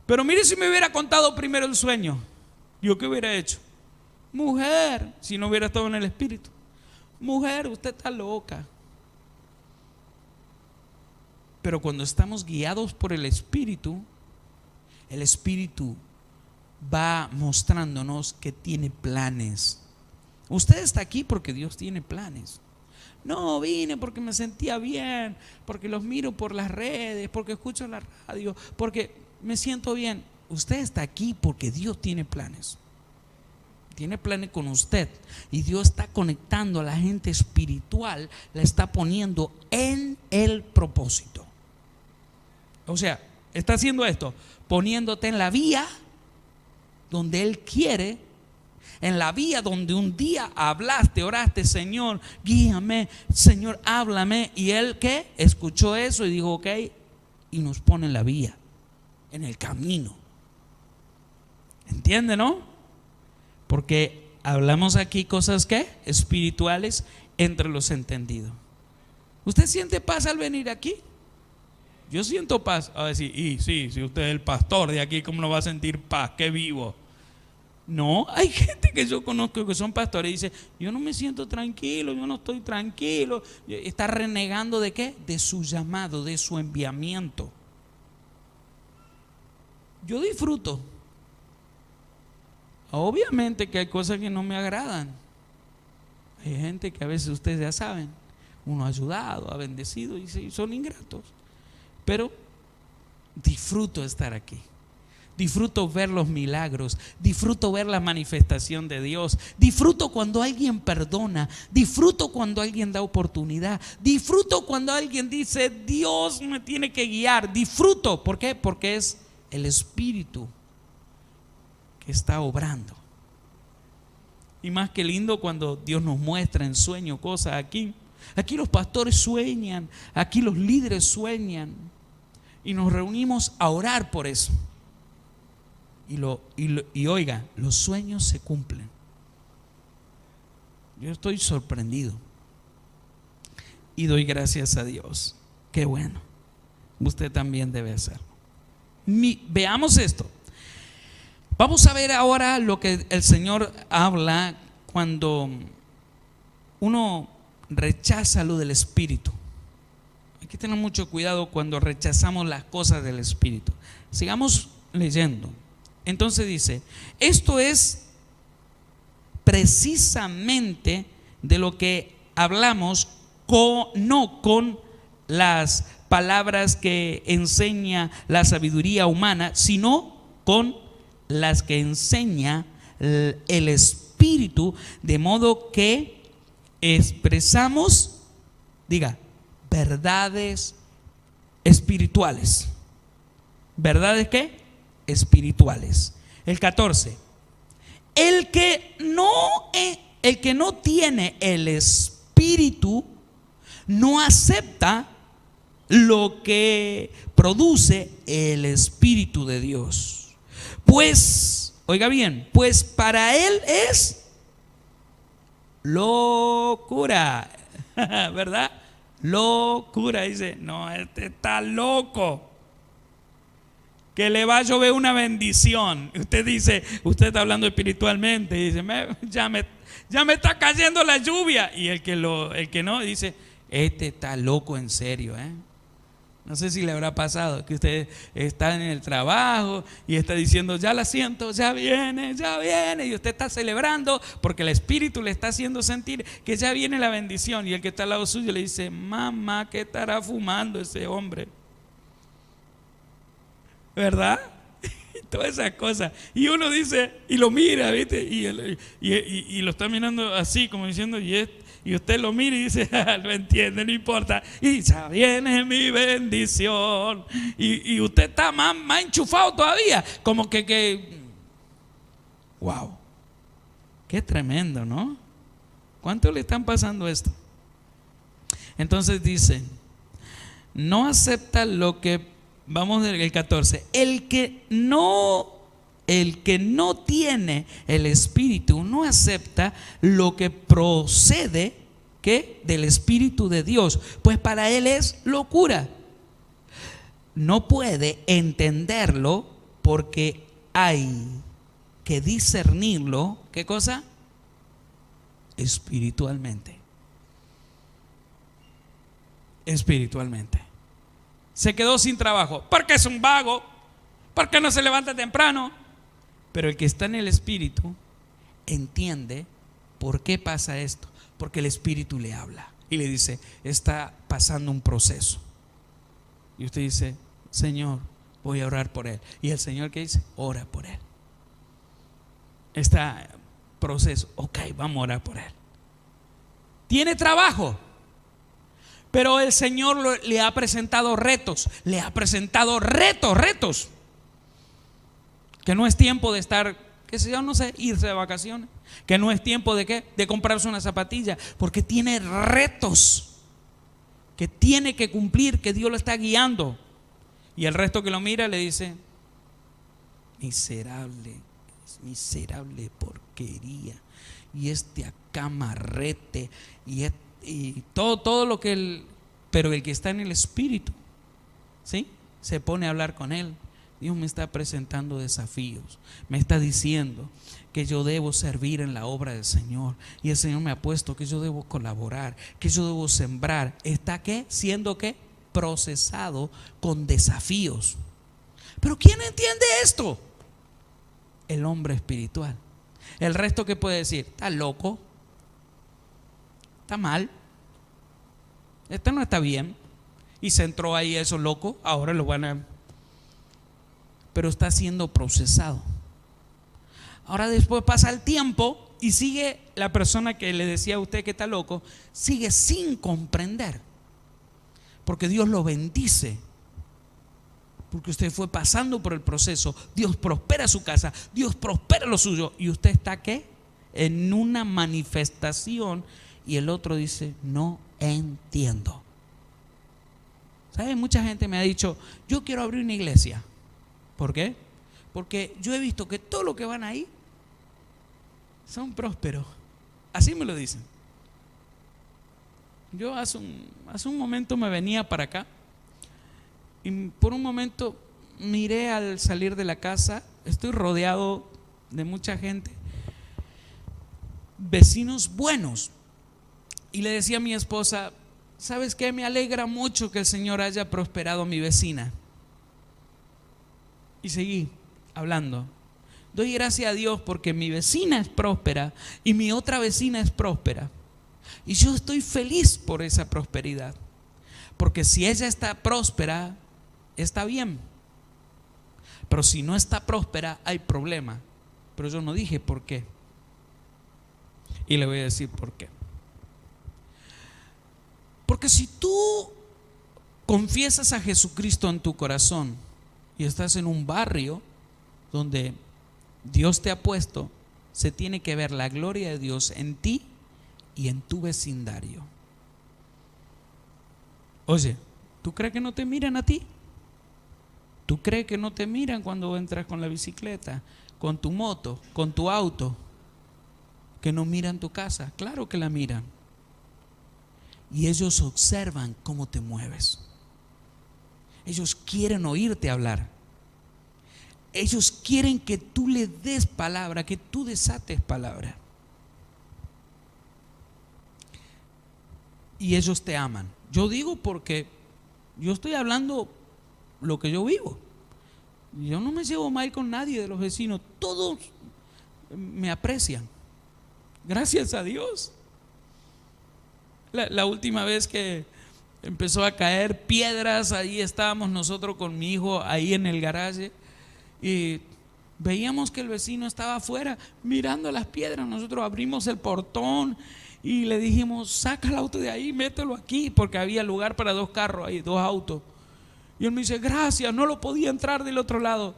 Pero mire, si me hubiera contado primero el sueño, ¿yo qué hubiera hecho? Mujer, si no hubiera estado en el espíritu, mujer, usted está loca. Pero cuando estamos guiados por el espíritu va mostrándonos que tiene planes. Usted está aquí porque Dios tiene planes. No, vine porque me sentía bien, porque los miro por las redes, porque escucho la radio, porque me siento bien. Usted está aquí porque Dios tiene planes. Tiene planes con usted. Y Dios está conectando a la gente espiritual, la está poniendo en el propósito. O sea, está haciendo esto, poniéndote en la vía donde Él quiere, en la vía donde un día hablaste, oraste, Señor, guíame, Señor, háblame. Y Él, ¿qué? Escuchó eso y dijo, ok, y nos pone en la vía, en el camino. ¿Entiende, no? Porque hablamos aquí cosas, ¿qué? Espirituales entre los entendidos. ¿Usted siente paz al venir aquí? Yo siento paz. A decir, y sí, si usted es el pastor de aquí, ¿cómo no va a sentir paz? ¡Qué vivo! No, hay gente que yo conozco que son pastores y dice, yo no me siento tranquilo, yo no estoy tranquilo. Está renegando ¿de qué? De su llamado, de su enviamiento. Yo disfruto. Obviamente que hay cosas que no me agradan. Hay gente que a veces ustedes ya saben, uno ha ayudado, ha bendecido y son ingratos. Pero disfruto estar aquí. Disfruto ver los milagros, disfruto ver la manifestación de Dios, disfruto cuando alguien perdona, disfruto cuando alguien da oportunidad, disfruto cuando alguien dice, Dios me tiene que guiar, disfruto. ¿Por qué? Porque es el Espíritu que está obrando. Y más que lindo cuando Dios nos muestra en sueño cosas aquí. Aquí los pastores sueñan, aquí los líderes sueñan y nos reunimos a orar por eso. Y oiga, los sueños se cumplen. Yo estoy sorprendido y doy gracias a Dios. Qué bueno. Usted también debe hacerlo. Veamos esto. Vamos a ver ahora lo que el Señor habla cuando uno rechaza lo del Espíritu. Hay que tener mucho cuidado cuando rechazamos las cosas del Espíritu. Sigamos leyendo. Entonces dice, esto es precisamente de lo que hablamos, no con las palabras que enseña la sabiduría humana, sino con las que enseña el Espíritu, de modo que expresamos, diga, verdades espirituales. ¿Verdades qué? Espirituales. El 14. El que no tiene el Espíritu no acepta lo que produce el Espíritu de Dios. Pues, oiga bien, pues para él es locura, ¿verdad? Locura. Dice, no, este está loco, que le va a llover una bendición. Usted dice, usted está hablando espiritualmente y dice, ya me está cayendo la lluvia. Y el que no dice, este está loco en serio, ¿eh? No sé si le habrá pasado que usted está en el trabajo y está diciendo, ya la siento, ya viene, y usted está celebrando porque el Espíritu le está haciendo sentir que ya viene la bendición, y el que está al lado suyo le dice, mamá, ¿qué estará fumando ese hombre? ¿Verdad? Todas esas cosas. Y uno dice, y lo mira, ¿viste? Y lo está mirando así, como diciendo, y usted lo mira y dice, lo entiende, no importa, y ya viene mi bendición. Y usted está más enchufado todavía, como que wow, qué tremendo, ¿no? ¿Cuánto le están pasando esto? Entonces dice, no acepta lo que, vamos del 14, el que no tiene el Espíritu no acepta lo que procede, ¿qué? Del Espíritu de Dios, pues para él es locura. No puede entenderlo porque hay que discernirlo, ¿qué cosa? Espiritualmente. Espiritualmente. Se quedó sin trabajo porque es un vago, porque no se levanta temprano. Pero el que está en el Espíritu entiende por qué pasa esto, porque el Espíritu le habla y le dice, está pasando un proceso. Y usted dice, Señor, voy a orar por él. Y el Señor, ¿qué dice? Ora por él. Está proceso, ok, vamos a orar por él. Tiene trabajo, pero el Señor le ha presentado retos, retos. Que no es tiempo de estar, qué sé yo, no sé, irse de vacaciones. Que no es tiempo de qué, de comprarse una zapatilla, porque tiene retos que tiene que cumplir, que Dios lo está guiando. Y el resto que lo mira le dice, miserable porquería, y acamarrete, y todo lo que él, pero el que está en el Espíritu, ¿sí? Se pone a hablar con él. Dios me está presentando desafíos, me está diciendo que yo debo servir en la obra del Señor, y el Señor me ha puesto que yo debo colaborar, que yo debo sembrar. ¿Está qué? Siendo qué? Procesado con desafíos. Pero ¿quién entiende esto? El hombre espiritual. El resto, ¿qué puede decir? Está loco, está mal, esto no está bien, y se entró ahí eso loco, ahora lo van a... Pero está siendo procesado. Ahora después pasa el tiempo y sigue la persona que le decía a usted que está loco, sigue sin comprender, porque Dios lo bendice, porque usted fue pasando por el proceso. Dios prospera su casa, Dios prospera lo suyo, y usted está ¿qué? En una manifestación, y el otro dice, no entiendo. ¿Sabe? Mucha gente me ha dicho, yo quiero abrir una iglesia. ¿Por qué? Porque yo he visto que todos los que van ahí son prósperos. Así me lo dicen. Yo hace un momento me venía para acá y por un momento miré al salir de la casa, estoy rodeado de mucha gente, vecinos buenos, y le decía a mi esposa: ¿sabes qué? Me alegra mucho que el Señor haya prosperado a mi vecina. Y seguí hablando. Doy gracias a Dios porque mi vecina es próspera y mi otra vecina es próspera. Y yo estoy feliz por esa prosperidad. Porque si ella está próspera, está bien. Pero si no está próspera, hay problema. Pero yo no dije por qué. Y le voy a decir por qué. Porque si tú confiesas a Jesucristo en tu corazón y estás en un barrio donde Dios te ha puesto, se tiene que ver la gloria de Dios en ti y en tu vecindario. Oye, ¿tú crees que no te miran a ti? ¿Tú crees que no te miran cuando entras con la bicicleta, con tu moto, con tu auto? Que no miran tu casa. Claro que la miran. Y ellos observan cómo te mueves. Ellos quieren oírte hablar. Ellos quieren que tú le des palabra, que tú desates palabra. Y ellos te aman. Yo digo porque yo estoy hablando lo que yo vivo. Yo no me llevo mal con nadie de los vecinos. Todos me aprecian. Gracias a Dios. La última vez que empezó a caer piedras, ahí estábamos nosotros con mi hijo ahí en el garaje y veíamos que el vecino estaba afuera mirando las piedras. Nosotros abrimos el portón y le dijimos: saca el auto de ahí, mételo aquí, porque había lugar para 2 carros ahí, 2 autos. Y él me dice: gracias, no lo podía entrar del otro lado.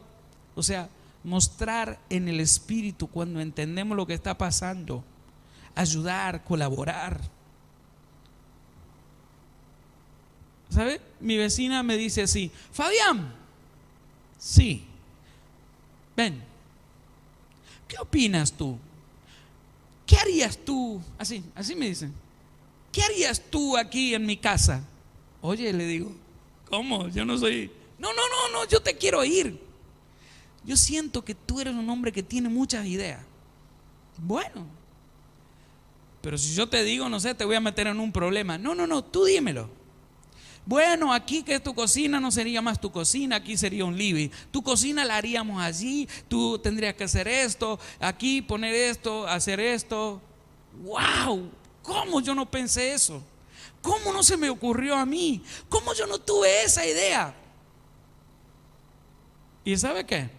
O sea, mostrar en el espíritu cuando entendemos lo que está pasando, ayudar, colaborar. ¿Sabe? Mi vecina me dice así: Fabián, sí, ven, ¿qué opinas tú? ¿Qué harías tú? Así me dicen. ¿Qué harías tú aquí en mi casa? Oye, le digo: ¿cómo? Yo no soy... No, yo te quiero oír. Yo siento que tú eres un hombre que tiene muchas ideas. Bueno, pero si yo te digo, no sé, te voy a meter en un problema. No, tú dímelo. Bueno, aquí que tu cocina no sería más tu cocina, aquí sería un living. Tu cocina la haríamos allí, tú tendrías que hacer esto, aquí poner esto, hacer esto. ¡Wow! ¿Cómo yo no pensé eso? ¿Cómo no se me ocurrió a mí? ¿Cómo yo no tuve esa idea? ¿Y sabe qué?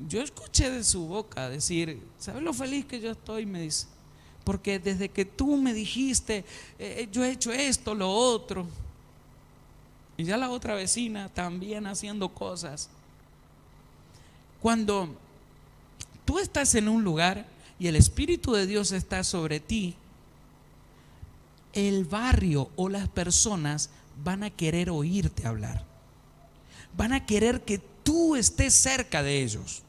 Yo escuché de su boca decir: ¿sabes lo feliz que yo estoy? Me dice: porque desde que tú me dijiste, yo he hecho esto, lo otro. Y ya la otra vecina también haciendo cosas. Cuando tú estás en un lugar y el Espíritu de Dios está sobre ti, el barrio o las personas van a querer oírte hablar. Van a querer que tú estés cerca de ellos.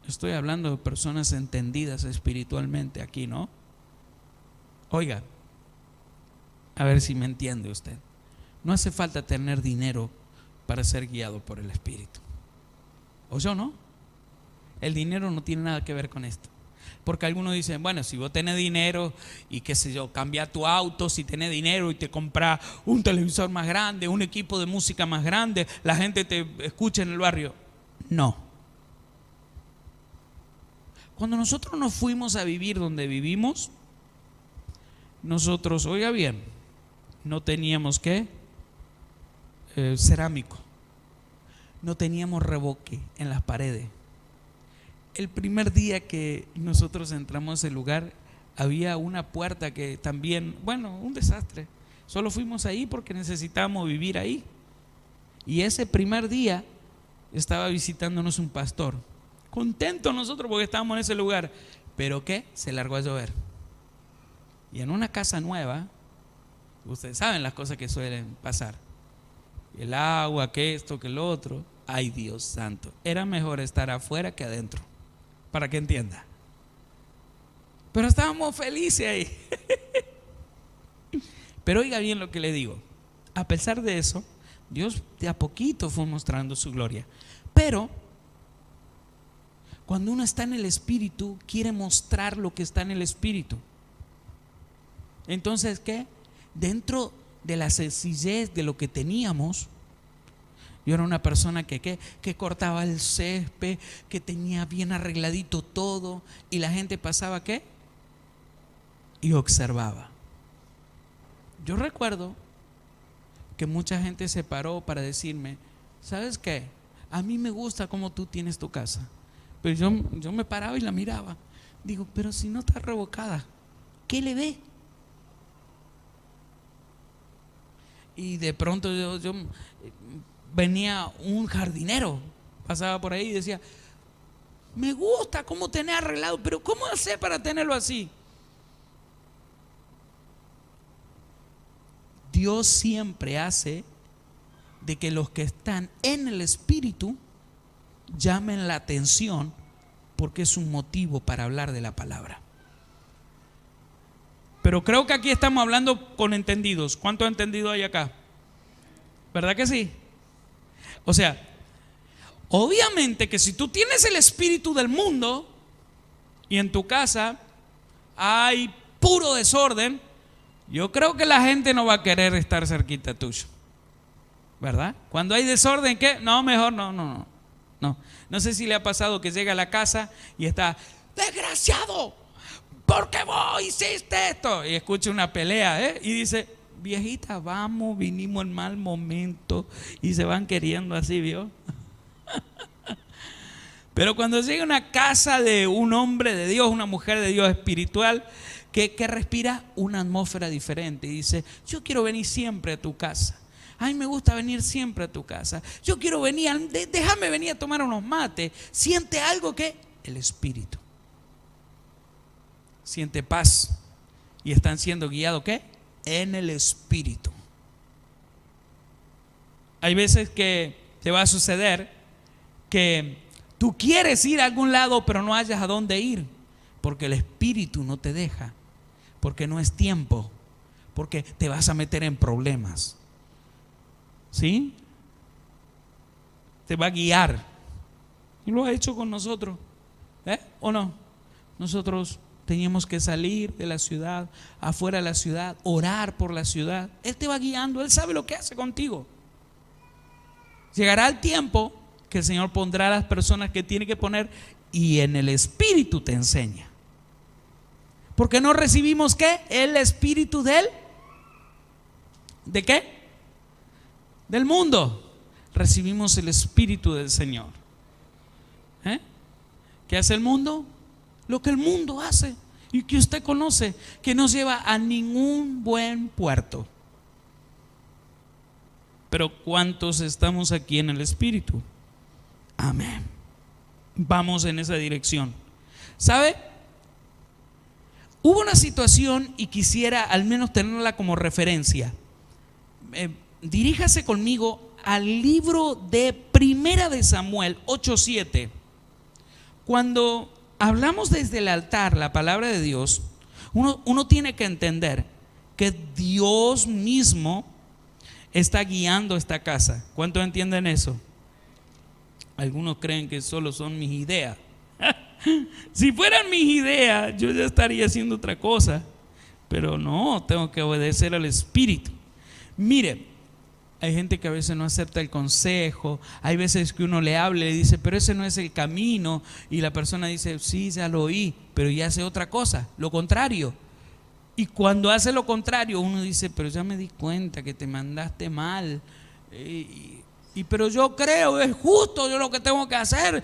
Estoy hablando de personas entendidas espiritualmente aquí, ¿no? Oiga, a ver si me entiende usted. No hace falta tener dinero para ser guiado por el Espíritu. ¿O yo no? El dinero no tiene nada que ver con esto. Porque algunos dicen: bueno, si vos tenés dinero y qué sé yo, cambia tu auto, si tenés dinero y te compras un televisor más grande, un equipo de música más grande, la gente te escucha en el barrio. No. Cuando nosotros nos fuimos a vivir donde vivimos, nosotros, oiga bien, no teníamos cerámico, no teníamos revoque en las paredes. El primer día que nosotros entramos a ese lugar, había una puerta que también, bueno, un desastre. Solo fuimos ahí porque necesitábamos vivir ahí. Y ese primer día estaba visitándonos un pastor. Contentos nosotros porque estábamos en ese lugar. Pero ¿qué? Se largó a llover. Y en una casa nueva, ustedes saben las cosas que suelen pasar. El agua, que esto, que lo otro. Ay, Dios santo. Era mejor estar afuera que adentro. Para que entienda. Pero estábamos felices ahí. Pero oiga bien lo que le digo. A pesar de eso, Dios de a poquito fue mostrando su gloria. Pero cuando uno está en el Espíritu, quiere mostrar lo que está en el Espíritu. Entonces, ¿qué? Dentro de la sencillez de lo que teníamos, yo era una persona que cortaba el césped, que tenía bien arregladito todo, y la gente pasaba, ¿qué? Y observaba. Yo recuerdo que mucha gente se paró para decirme, ¿sabes qué? A mí me gusta cómo tú tienes tu casa. Pero yo me paraba y la miraba. Digo, pero si no está revocada, ¿qué le ve? Y de pronto yo venía un jardinero, pasaba por ahí y decía, me gusta cómo tenés arreglado, pero ¿cómo hacer para tenerlo así? Dios siempre hace de que los que están en el Espíritu llamen la atención, porque es un motivo para hablar de la palabra. Pero creo que aquí estamos hablando con entendidos. ¿Cuánto entendido hay acá? ¿Verdad que sí? O sea, obviamente que si tú tienes el espíritu del mundo y en tu casa hay puro desorden, yo creo que la gente no va a querer estar cerquita tuyo, ¿verdad? Cuando hay desorden, ¿qué? No, mejor no. No sé si le ha pasado que llega a la casa y está, desgraciado, ¿por qué vos hiciste esto? Y escucha una pelea, y dice, viejita, vamos, vinimos en mal momento, y se van queriendo así, ¿vio? Pero cuando llega a una casa de un hombre de Dios, una mujer de Dios espiritual, que respira una atmósfera diferente y dice, yo quiero venir siempre a tu casa. Ay, me gusta venir siempre a tu casa. Yo quiero venir, déjame venir a tomar unos mates. Siente algo que el espíritu. Siente paz. Y están siendo guiados, ¿qué? En el espíritu. Hay veces que te va a suceder que tú quieres ir a algún lado, pero no hayas a dónde ir, porque el espíritu no te deja, porque no es tiempo, porque te vas a meter en problemas. ¿Sí? Te va a guiar. Y lo ha hecho con nosotros. ¿O no? Nosotros teníamos que salir de la ciudad, afuera de la ciudad, orar por la ciudad. Él te va guiando, Él sabe lo que hace contigo. Llegará el tiempo que el Señor pondrá a las personas que tiene que poner y en el Espíritu te enseña. Porque no recibimos ¿qué? El Espíritu de Él. ¿De qué? Del mundo. Recibimos el Espíritu del Señor. ¿Qué hace el mundo? Lo que el mundo hace y que usted conoce, que no lleva a ningún buen puerto. Pero ¿cuántos estamos aquí en el Espíritu? Amén. Vamos en esa dirección. ¿Sabe? Hubo una situación y quisiera al menos tenerla como referencia. Diríjase conmigo al libro de Primera de Samuel 8:7. Cuando hablamos desde el altar la palabra de Dios, uno tiene que entender que Dios mismo está guiando esta casa. ¿Cuántos entienden eso? Algunos creen que solo son mis ideas. Si fueran mis ideas, yo ya estaría haciendo otra cosa. Pero no, tengo que obedecer al Espíritu. Mire, hay gente que a veces no acepta el consejo. Hay veces que uno le habla y le dice, pero ese no es el camino. Y la persona dice, sí, ya lo oí, pero ya hace otra cosa, lo contrario. Y cuando hace lo contrario, uno dice, pero ya me di cuenta que te mandaste mal. Pero yo creo, es justo, yo lo que tengo que hacer,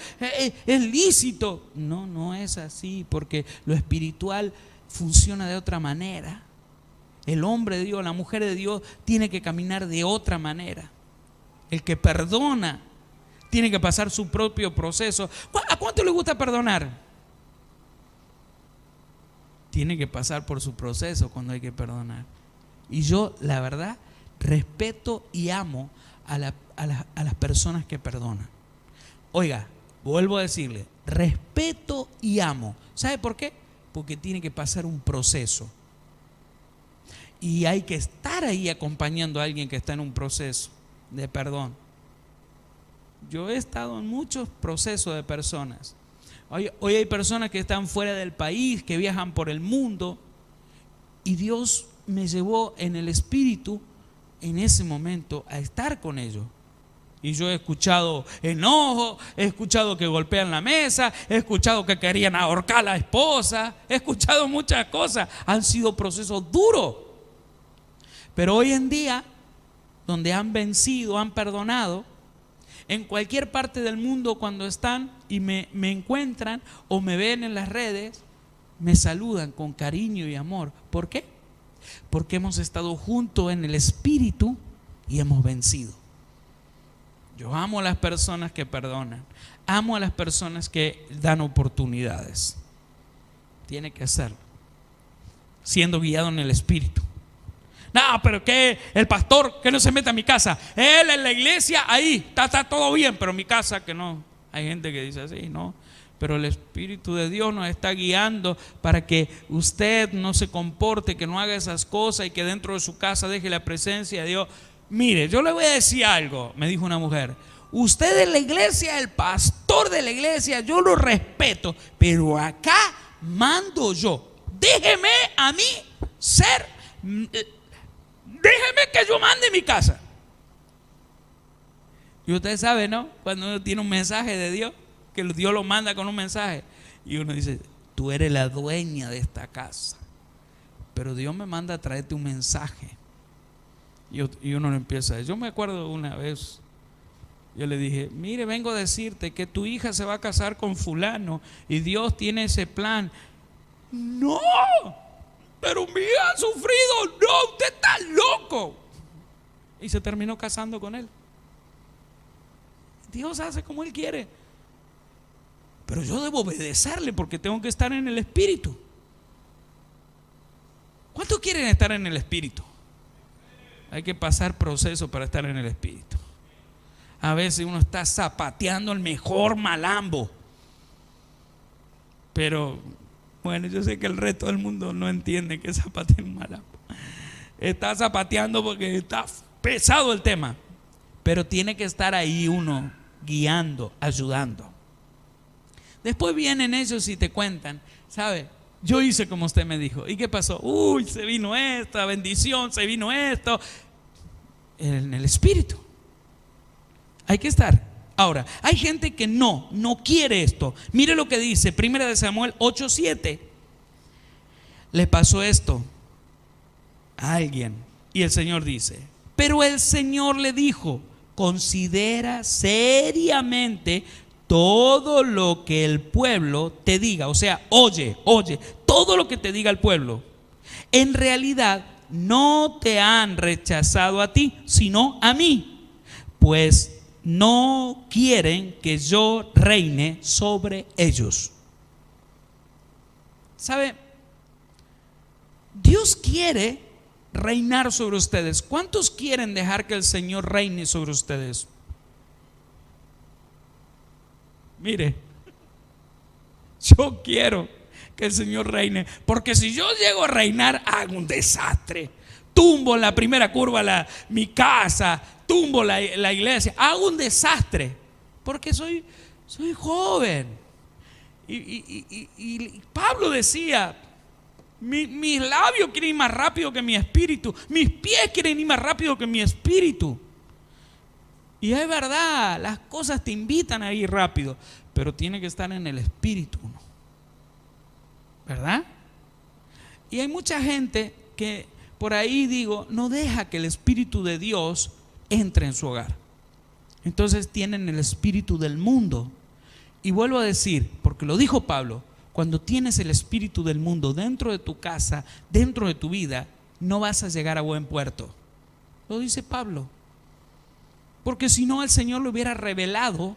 es lícito. No, no es así, porque lo espiritual funciona de otra manera. El hombre de Dios, la mujer de Dios tiene que caminar de otra manera. El que perdona tiene que pasar su propio proceso. ¿A cuánto le gusta perdonar? Tiene que pasar por su proceso cuando hay que perdonar. Y yo, la verdad, respeto y amo a las personas que perdonan. Oiga, vuelvo a decirle, respeto y amo. ¿Sabe por qué? porque tiene que pasar un proceso. Y hay que estar ahí acompañando a alguien que está en un proceso de perdón. Yo he estado en muchos procesos de personas. Hoy hay personas que están fuera del país, que viajan por el mundo, y Dios me llevó en el espíritu en ese momento a estar con ellos. Y yo he escuchado enojo, he escuchado que golpean la mesa, he escuchado que querían ahorcar a la esposa, he escuchado muchas cosas. Han sido procesos duros. Pero hoy en día, donde han vencido, han perdonado, en cualquier parte del mundo cuando están y me encuentran o me ven en las redes, me saludan con cariño y amor. ¿Por qué? Porque hemos estado juntos en el espíritu y hemos vencido. Yo amo a las personas que perdonan, amo a las personas que dan oportunidades. Tiene que hacerlo, siendo guiado en el espíritu. No, pero que el pastor que no se meta a mi casa, él en la iglesia ahí está todo bien, pero en mi casa que no. Hay gente que dice así, no. Pero el Espíritu de Dios nos está guiando para que usted no se comporte, que no haga esas cosas y que dentro de su casa deje la presencia de Dios. Mire, yo le voy a decir algo, me dijo una mujer. Usted en la iglesia, el pastor de la iglesia, yo lo respeto, pero acá mando yo. Déjeme a mí ser, déjeme que yo mande mi casa. Y usted sabe, ¿no? Cuando uno tiene un mensaje de Dios, que Dios lo manda con un mensaje, y uno dice, tú eres la dueña de esta casa, pero Dios me manda a traerte un mensaje. Y uno no empieza. Yo me acuerdo una vez, yo le dije, mire, vengo a decirte que tu hija se va a casar con fulano y Dios tiene ese plan. No, pero mi hija ha sufrido. No, usted está loco. Y se terminó casando con él. Dios hace como Él quiere, pero yo debo obedecerle porque tengo que estar en el espíritu. ¿Cuántos quieren estar en el espíritu? Hay que pasar proceso para estar en el espíritu. A veces uno está zapateando el mejor malambo, pero bueno, yo sé que el resto del mundo no entiende que zapatea un malambo. Está zapateando porque está pesado el tema, pero tiene que estar ahí uno guiando, ayudando. Después vienen ellos y te cuentan, ¿sabe? Yo hice como usted me dijo. ¿Y qué pasó? Uy, se vino esta bendición, se vino esto. En el espíritu hay que estar. Ahora, hay gente que no quiere esto. Mire lo que dice 1 Samuel 8:7. Le pasó esto a alguien y el Señor dice, pero el Señor le dijo, considera seriamente todo lo que el pueblo te diga. O sea, oye, todo lo que te diga el pueblo. En realidad no te han rechazado a ti, sino a mí, pues no quieren que yo reine sobre ellos. ¿Sabe? Dios quiere reinar sobre ustedes. ¿Cuántos quieren dejar que el Señor reine sobre ustedes? Mire, yo quiero que el Señor reine, porque si yo llego a reinar, hago un desastre. Tumbo en la primera curva mi casa, tumbo la iglesia, hago un desastre, porque soy joven. Y Pablo decía, mis labios quieren ir más rápido que mi espíritu, mis pies quieren ir más rápido que mi espíritu. Y es verdad, las cosas te invitan a ir rápido, pero tiene que estar en el espíritu, ¿verdad? Y hay mucha gente que por ahí, digo, no deja que el Espíritu de Dios entre en su hogar. Entonces tienen el espíritu del mundo. Y vuelvo a decir, porque lo dijo Pablo, cuando tienes el espíritu del mundo dentro de tu casa, dentro de tu vida, no vas a llegar a buen puerto. Lo dice Pablo. Porque si no, el Señor le hubiera revelado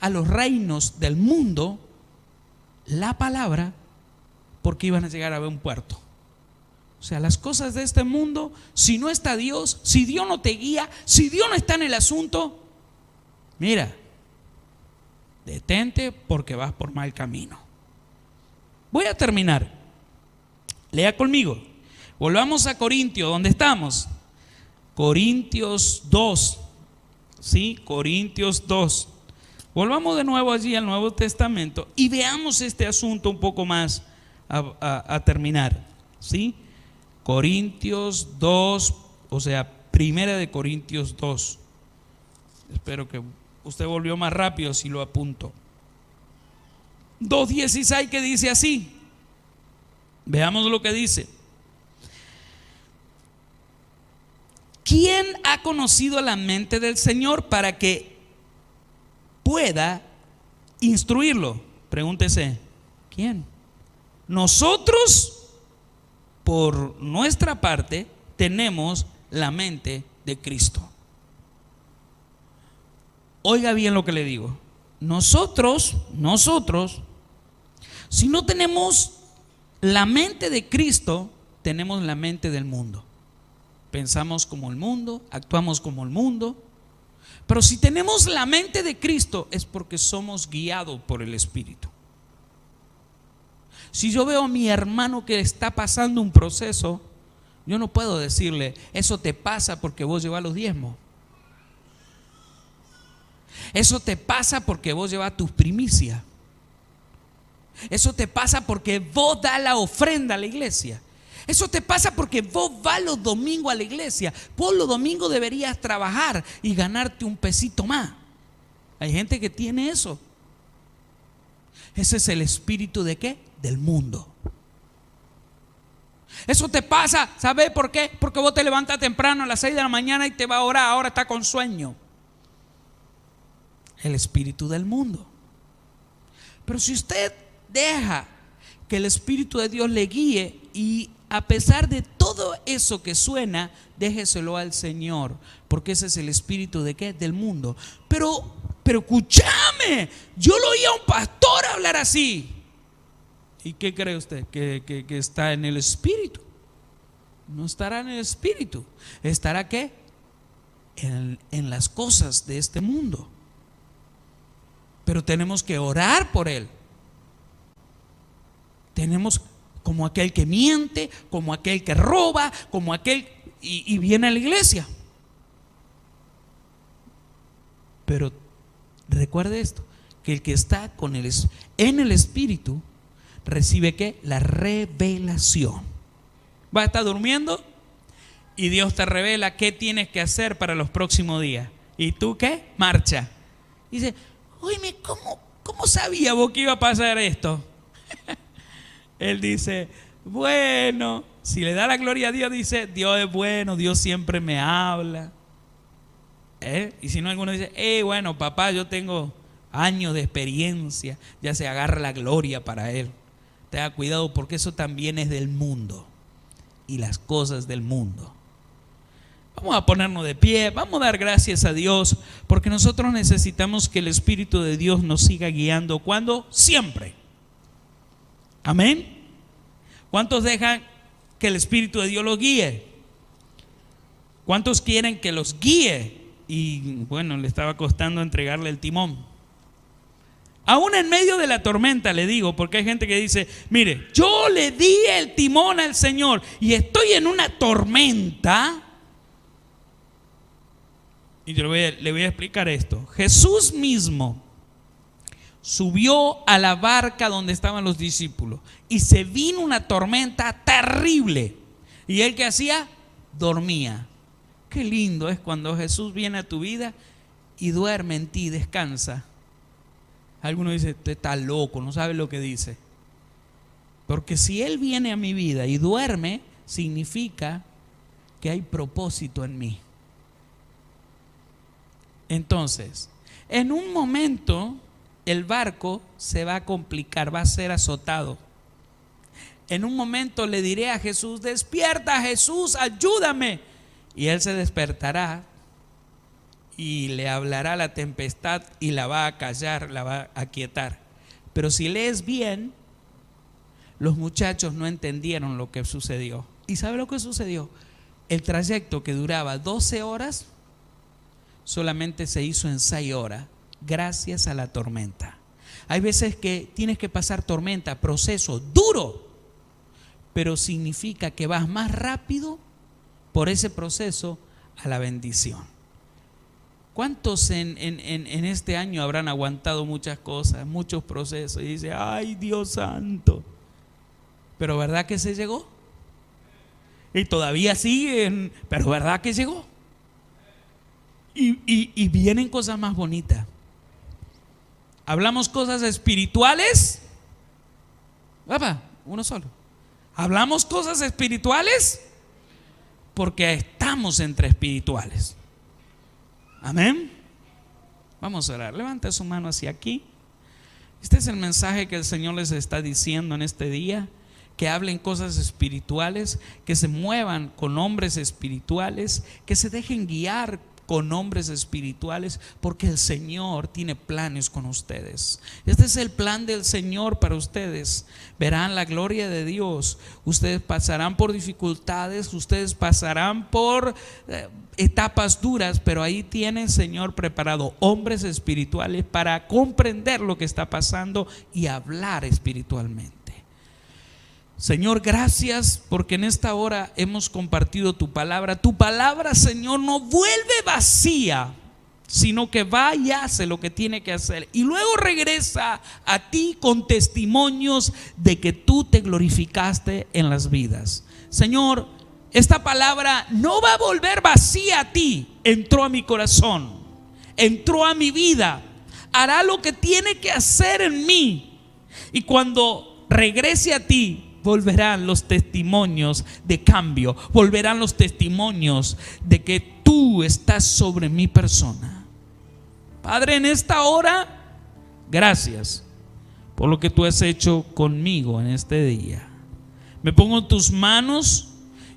a los reinos del mundo la palabra, porque iban a llegar a buen puerto. O sea, las cosas de este mundo, si no está Dios, si Dios no te guía, si Dios no está en el asunto, mira, detente porque vas por mal camino. Voy a terminar. Lea conmigo. Volvamos a Corintios, ¿dónde estamos? Corintios 2. ¿Sí? Corintios 2. Volvamos de nuevo allí al Nuevo Testamento y veamos este asunto un poco más a terminar. ¿Sí? Corintios 2, o sea, primera de Corintios 2. Espero que usted volvió más rápido si lo apunto. 2:16, que dice así. Veamos lo que dice. ¿Quién ha conocido la mente del Señor para que pueda instruirlo? Pregúntese, ¿quién? Nosotros, por nuestra parte, tenemos la mente de Cristo. Oiga bien lo que le digo. Nosotros, si no tenemos la mente de Cristo, tenemos la mente del mundo. Pensamos como el mundo, actuamos como el mundo. Pero si tenemos la mente de Cristo, es porque somos guiados por el Espíritu. Si yo veo a mi hermano que está pasando un proceso, yo no puedo decirle, eso te pasa porque vos llevas los diezmos. Eso te pasa porque vos llevas tus primicias. Eso te pasa porque vos das la ofrenda a la iglesia. Eso te pasa porque vos vas los domingos a la iglesia. Vos los domingos deberías trabajar y ganarte un pesito más. Hay gente que tiene eso. Ese es el espíritu ¿de qué? Del mundo. Eso te pasa, ¿sabes por qué? Porque vos te levantas temprano a las 6 de la mañana y te vas a orar, ahora está con sueño. El espíritu del mundo. Pero si usted deja que el Espíritu de Dios le guíe, y a pesar de todo eso que suena, déjeselo al Señor, porque ese es el espíritu ¿de qué? Del mundo. Pero escúchame, yo lo oí a un pastor hablar así. ¿Y qué cree usted? Que está en el espíritu. No estará en el espíritu. ¿Estará qué? En las cosas de este mundo. Pero tenemos que orar por él. Tenemos como aquel que miente, como aquel que roba, como aquel y viene a la iglesia. Pero recuerde esto, que el que está en el espíritu recibe ¿qué? La revelación. Va a estar durmiendo y Dios te revela qué tienes que hacer para los próximos días. ¿Y tú qué? Marcha. Dice, oye, ¿cómo sabía vos que iba a pasar esto? Él dice, bueno, si le da la gloria a Dios, dice, Dios es bueno, Dios siempre me habla. Y si no, alguno dice, bueno, papá, yo tengo años de experiencia, ya se agarra la gloria para él. Tenga cuidado porque eso también es del mundo y las cosas del mundo. Vamos a ponernos de pie, vamos a dar gracias a Dios porque nosotros necesitamos que el Espíritu de Dios nos siga guiando. ¿Cuándo? Siempre. Amén. ¿Cuántos dejan que el Espíritu de Dios los guíe? ¿Cuántos quieren que los guíe? Y bueno, le estaba costando entregarle el timón. Aún en medio de la tormenta, le digo, porque hay gente que dice, mire, yo le di el timón al Señor y estoy en una tormenta. Y yo le voy a explicar esto. Jesús mismo subió a la barca donde estaban los discípulos y se vino una tormenta terrible. ¿Y él qué hacía? Dormía. Qué lindo es cuando Jesús viene a tu vida y duerme en ti, descansa. Algunos dicen, usted está loco, no sabe lo que dice. Porque si Él viene a mi vida y duerme, significa que hay propósito en mí. Entonces, en un momento el barco se va a complicar, va a ser azotado. En un momento le diré a Jesús, despierta Jesús, ayúdame. Y Él se despertará y le hablará a la tempestad y la va a callar, la va a aquietar. Pero si lees bien, los muchachos no entendieron lo que sucedió. ¿Y sabe lo que sucedió? El trayecto que duraba 12 horas solamente se hizo en 6 horas gracias a la tormenta. Hay veces que tienes que pasar tormenta, proceso duro, pero significa que vas más rápido por ese proceso a la bendición. ¿Cuántos en este año habrán aguantado muchas cosas, muchos procesos? Y dice, ay, Dios santo. Pero ¿verdad que se llegó? Y todavía siguen, pero ¿verdad que llegó? Y vienen cosas más bonitas. Hablamos cosas espirituales. Papá, uno solo. Hablamos cosas espirituales porque estamos entre espirituales. Amén. Vamos a orar. Levanta su mano hacia aquí. Este es el mensaje que el Señor les está diciendo en este día. Que hablen cosas espirituales, que se muevan con hombres espirituales, que se dejen guiar con hombres espirituales, porque el Señor tiene planes con ustedes. Este es el plan del Señor para ustedes. Verán la gloria de Dios. Ustedes pasarán por dificultades, ustedes pasarán por etapas duras, pero ahí tiene el Señor preparado hombres espirituales para comprender lo que está pasando y hablar espiritualmente. Señor, gracias porque en esta hora hemos compartido tu palabra. Tu palabra, Señor, no vuelve vacía, sino que va y hace lo que tiene que hacer. Y luego regresa a ti con testimonios de que tú te glorificaste en las vidas. Señor, esta palabra no va a volver vacía a ti. Entró a mi corazón, entró a mi vida, hará lo que tiene que hacer en mí. Y cuando regrese a ti, volverán los testimonios de cambio, volverán los testimonios de que tú estás sobre mi persona. Padre, en esta hora, gracias por lo que tú has hecho conmigo en este día. Me pongo en tus manos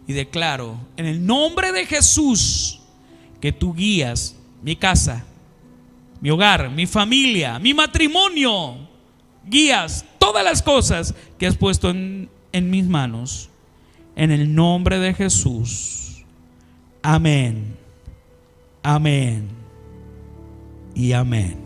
y declaro en el nombre de Jesús que tú guías mi casa, mi hogar, mi familia, mi matrimonio. Guías todas las cosas que has puesto en mis manos. En el nombre de Jesús. Amén. Amén. Y amén.